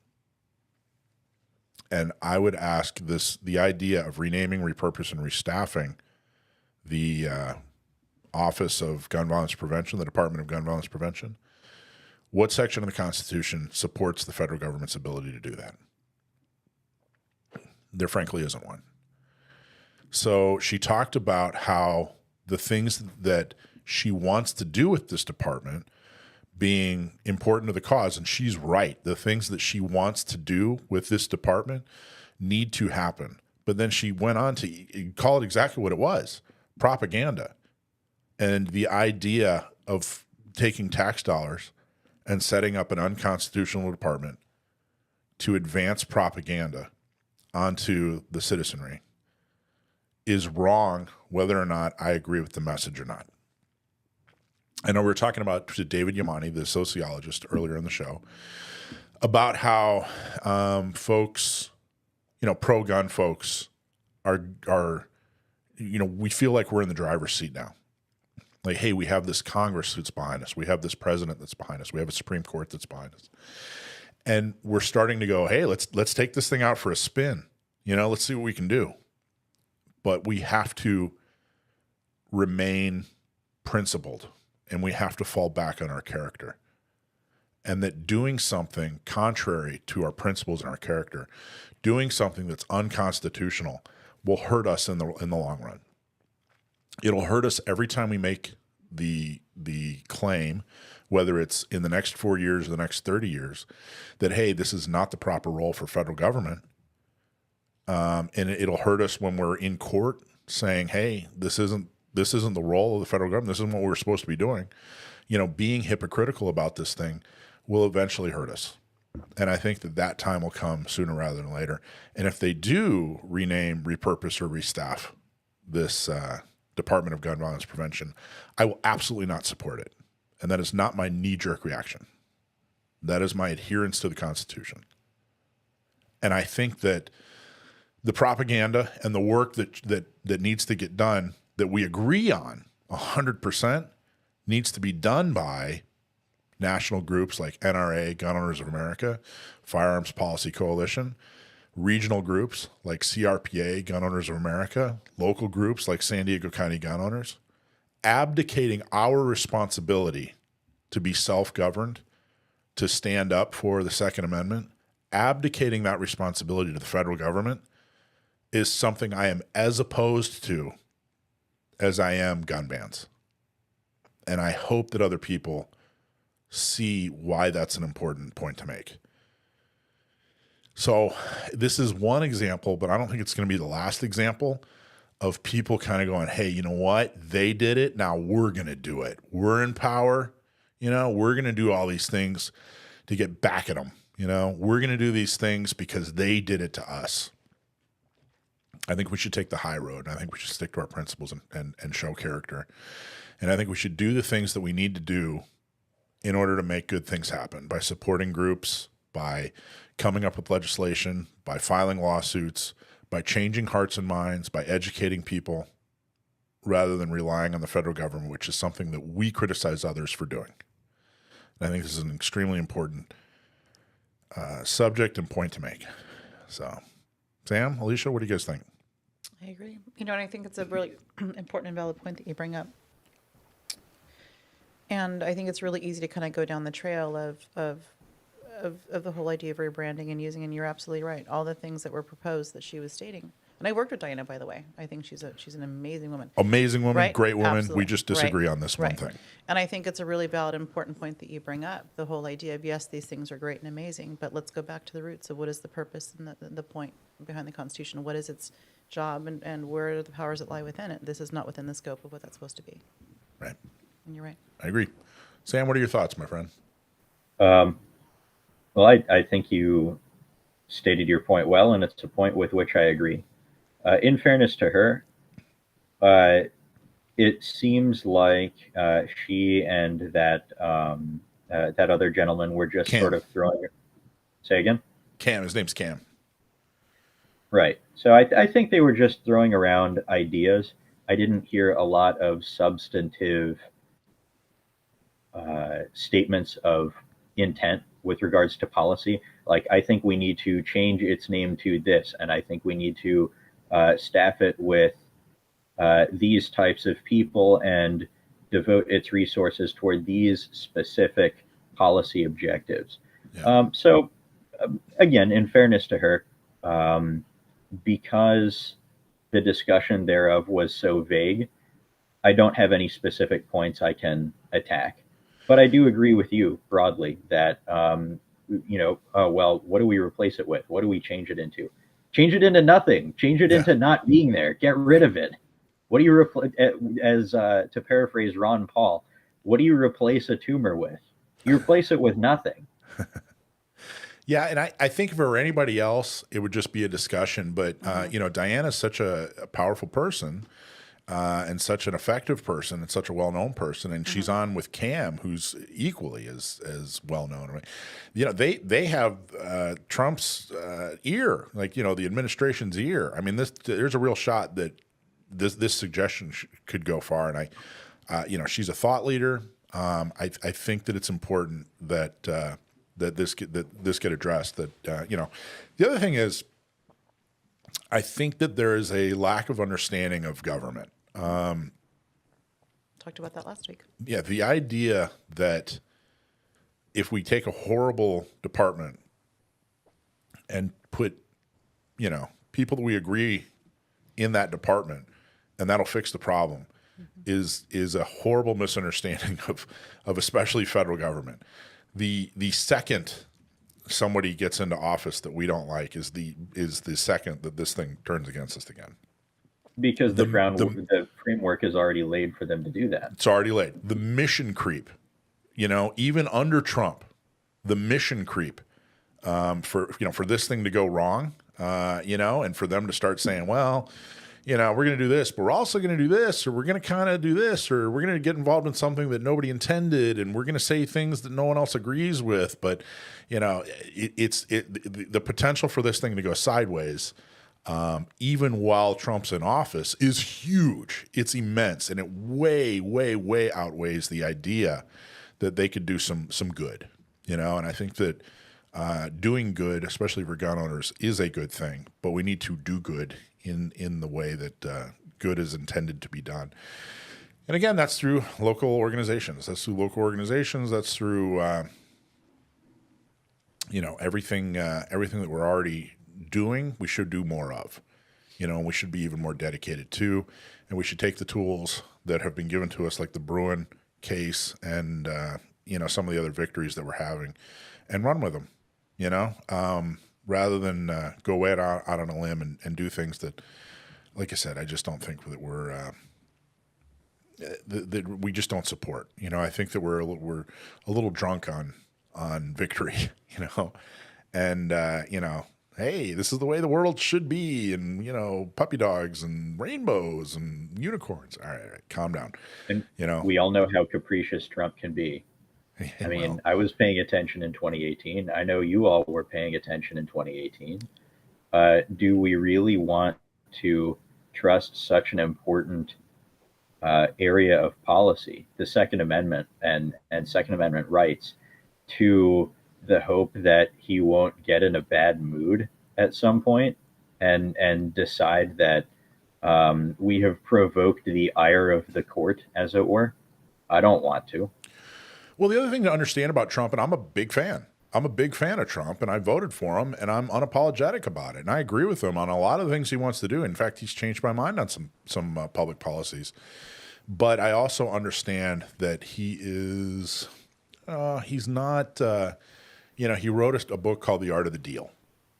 And I would ask the idea of renaming, repurpose, and restaffing the Office of Gun Violence Prevention, the Department of Gun Violence Prevention, what section of the Constitution supports the federal government's ability to do that? There frankly isn't one. So she talked about how the things that she wants to do with this department being important to the cause, and she's right. The things that she wants to do with this department need to happen. But then she went on to call it exactly what it was, propaganda. And the idea of taking tax dollars and setting up an unconstitutional department to advance propaganda onto the citizenry is wrong, whether or not I agree with the message or not. I know we were talking about David Yamane, the sociologist, earlier in the show, about how folks, pro-gun folks are, we feel like we're in the driver's seat now. Like, hey, we have this Congress that's behind us. We have this president that's behind us. We have a Supreme Court that's behind us. And we're starting to go, hey, let's take this thing out for a spin. Let's see what we can do. But we have to remain principled, and we have to fall back on our character. And that doing something contrary to our principles and our character, doing something that's unconstitutional, will hurt us in the long run. It'll hurt us every time we make the claim, whether it's in the next 4 years or the next 30 years, that, hey, this is not the proper role for federal government. And it'll hurt us when we're in court saying, hey, this isn't the role of the federal government. This isn't what we're supposed to be doing. Being hypocritical about this thing will eventually hurt us. And I think that time will come sooner rather than later. And if they do rename, repurpose, or restaff this Department of Gun Violence Prevention, I will absolutely not support it. And that is not my knee-jerk reaction. That is my adherence to the Constitution. And I think that the propaganda and the work that needs to get done, that we agree on 100%, needs to be done by national groups like NRA, Gun Owners of America, Firearms Policy Coalition, regional groups like CRPA, Gun Owners of America, local groups like San Diego County Gun Owners, abdicating our responsibility to be self-governed, to stand up for the Second Amendment, abdicating that responsibility to the federal government is something I am as opposed to as I am gun bans. And I hope that other people see why that's an important point to make. So this is one example, but I don't think it's going to be the last example of people kind of going, hey, you know what? They did it. Now we're going to do it. We're in power. You know, we're going to do all these things to get back at them. You know, we're going to do these things because they did it to us. I think we should take the high road. I think we should stick to our principles and show character. And I think we should do the things that we need to do in order to make good things happen, by supporting groups, by coming up with legislation, by filing lawsuits, by changing hearts and minds, by educating people, rather than relying on the federal government, which is something that we criticize others for doing. And I think this is an extremely important subject and point to make. So, Sam, Alicia, what do you guys think?
I agree. You know, and I think it's a really important and valid point that you bring up. And I think it's really easy to kind of go down the trail of the whole idea of rebranding and using, and you're absolutely right, all the things that were proposed that she was stating. And I worked with Diana, by the way. I think she's an amazing woman.
Amazing woman,
right?
Great woman.
Absolutely.
We just disagree on this one
Right.
thing.
And I think it's a really valid, important point that you bring up. The whole idea of, yes, these things are great and amazing, but let's go back to the roots of what is the purpose and the point behind the Constitution. What is its job, and where are the powers that lie within it? This is not within the scope of what that's supposed to be.
Right.
And you're right.
I agree. Sam, what are your thoughts, my friend?
Well, I think you stated your point well, and it's a point with which I agree. In fairness to her, it seems like she and that other gentleman were just
Cam.
sort of throwing. Say again?
Cam. His name's Cam.
Right. So I think they were just throwing around ideas. I didn't hear a lot of substantive statements of intent with regards to policy. Like, I think we need to change its name to this, and I think we need to staff it with these types of people and devote its resources toward these specific policy objectives.
Yeah.
So, again, in fairness to her, because the discussion thereof was so vague, I don't have any specific points I can attack. But I do agree with you broadly that, well, what do we replace it with? What do we change it into? Change it into nothing. Change it into not being there. Get rid of it. What do you replace, to paraphrase Ron Paul, what do you replace a tumor with? You replace it with nothing.
Yeah, and I think for anybody else, it would just be a discussion. But, Diana's such a powerful person and such an effective person and such a well-known person. And she's on with Cam, who's equally as well-known. I mean, they have Trump's ear, like, the administration's ear. I mean, there's a real shot that this suggestion could go far. And she's a thought leader. I think that it's important that this get addressed. The other thing is, I think that there is a lack of understanding of government.
Talked about that last week.
Yeah, the idea that if we take a horrible department and put, people that we agree in that department, and that'll fix the problem, is a horrible misunderstanding of especially federal government. The second somebody gets into office that we don't like is the second that this thing turns against us again.
Because the framework is already laid for them to do that.
It's already laid. The mission creep, even under Trump, the mission creep for this thing to go wrong, and for them to start saying, well, we're going to do this, but we're also going to do this, or we're going to kind of do this, or we're going to get involved in something that nobody intended, and we're going to say things that no one else agrees with. But, the potential for this thing to go sideways, even while Trump's in office, is huge. It's immense, and it way, way, way outweighs the idea that they could do some good, And I think that doing good, especially for gun owners, is a good thing, but we need to do good in the way that good is intended to be done. And again, that's through local organizations. That's through everything that we're already doing, we should do more of, and we should be even more dedicated to, and we should take the tools that have been given to us, like the Bruin case and some of the other victories that we're having, and run with them, rather than go out on a limb and do things that, like I said, I just don't think that we're that we just don't support. I think that we're a little drunk on victory, and hey, this is the way the world should be, and puppy dogs and rainbows and unicorns. All right, calm down.
And we all know how capricious Trump can be. I mean, I was paying attention in 2018. I know you all were paying attention in 2018. Do we really want to trust such an important area of policy, the Second Amendment and Second Amendment rights, to the hope that he won't get in a bad mood at some point and decide that we have provoked the ire of the court, as it were? I don't want to.
Well, the other thing to understand about Trump, and I'm a big fan of Trump, and I voted for him, and I'm unapologetic about it. And I agree with him on a lot of the things he wants to do. In fact, he's changed my mind on some public policies. But I also understand that he is, he's not, he wrote a book called The Art of the Deal.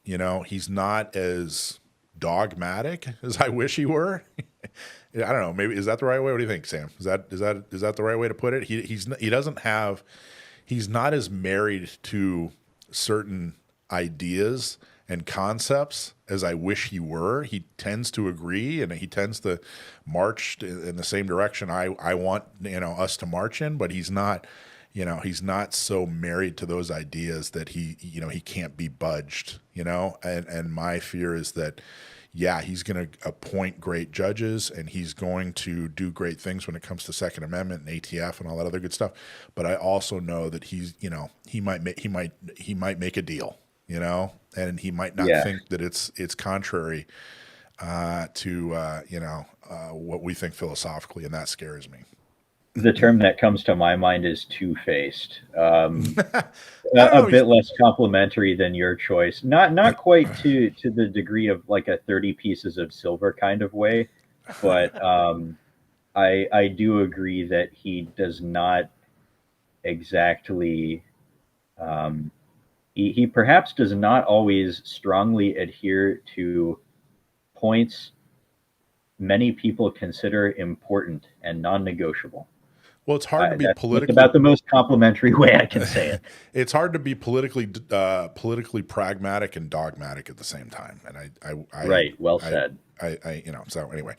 He's not as dogmatic as I wish he were. I don't know. Maybe, is that the right way? What do you think, Sam? Is that the right way to put it? He's not as married to certain ideas and concepts as I wish he were. He tends to agree, and he tends to march in the same direction I want us to march in. But he's not, he's not so married to those ideas that he can't be budged. And my fear is that, yeah, he's going to appoint great judges, and he's going to do great things when it comes to Second Amendment and ATF and all that other good stuff. But I also know that he's, he might make a deal, and he might not think that it's contrary to what we think philosophically, and that scares me.
The term that comes to my mind is two-faced. A bit less complimentary than your choice. Not quite to the degree of like a 30 pieces of silver kind of way, but I do agree that he does not exactly. He perhaps does not always strongly adhere to points many people consider important and non-negotiable.
Well, it's hard to be politically.
About the most complimentary way I can say it.
It's hard to be politically pragmatic and dogmatic at the same time. And
right. Well said.
So anyway,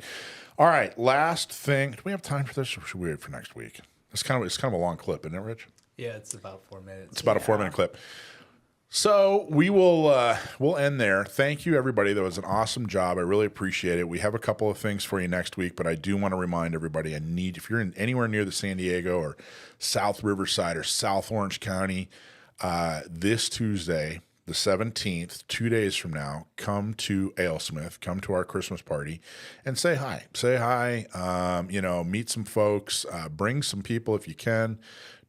all right. Last thing. Do we have time for this, or should we wait for next week? It's kind of a long clip, isn't it, Rich?
Yeah, it's about 4 minutes.
It's about a 4-minute clip. So we'll end there. Thank you, everybody. That was an awesome job. I really appreciate it. We have a couple of things for you next week, but I do want to remind everybody, if you're anywhere near the San Diego or South Riverside or South Orange County, this Tuesday, the 17th, 2 days from now, come to AleSmith, come to our Christmas party, and say hi. Say hi. Meet some folks. Bring some people if you can.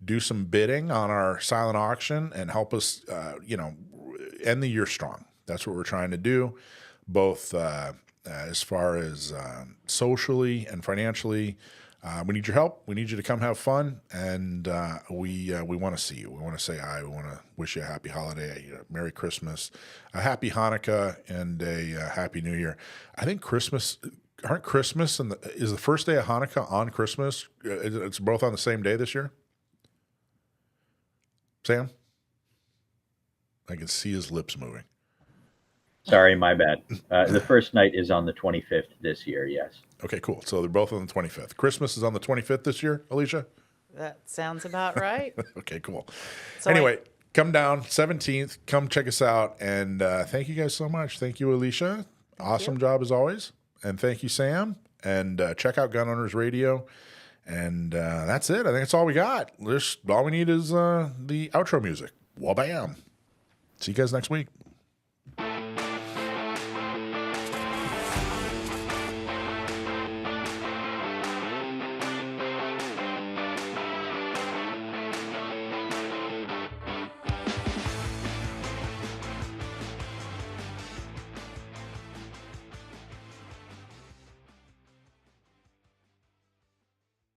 Do some bidding on our silent auction and help us, end the year strong. That's what we're trying to do, both as far as socially and financially. We need your help. We need you to come have fun, and we want to see you. We want to say hi. We want to wish you a happy holiday, a Merry Christmas, a Happy Hanukkah, and a Happy New Year. I think Christmas is the first day of Hanukkah on Christmas. It's both on the same day this year. Sam? I can see his lips moving.
Sorry, my bad. The first night is on the 25th this year, yes.
Okay, cool. So they're both on the 25th. Christmas is on the 25th this year, Alicia?
That sounds about right.
Okay, cool.
So
anyway, come down, 17th. Come check us out. And thank you guys so much. Thank you, Alicia. Awesome job as always. And thank you, Sam. And check out Gun Owners Radio. And that's it. I think that's all we got. All we need is the outro music. Wabam. See you guys next week.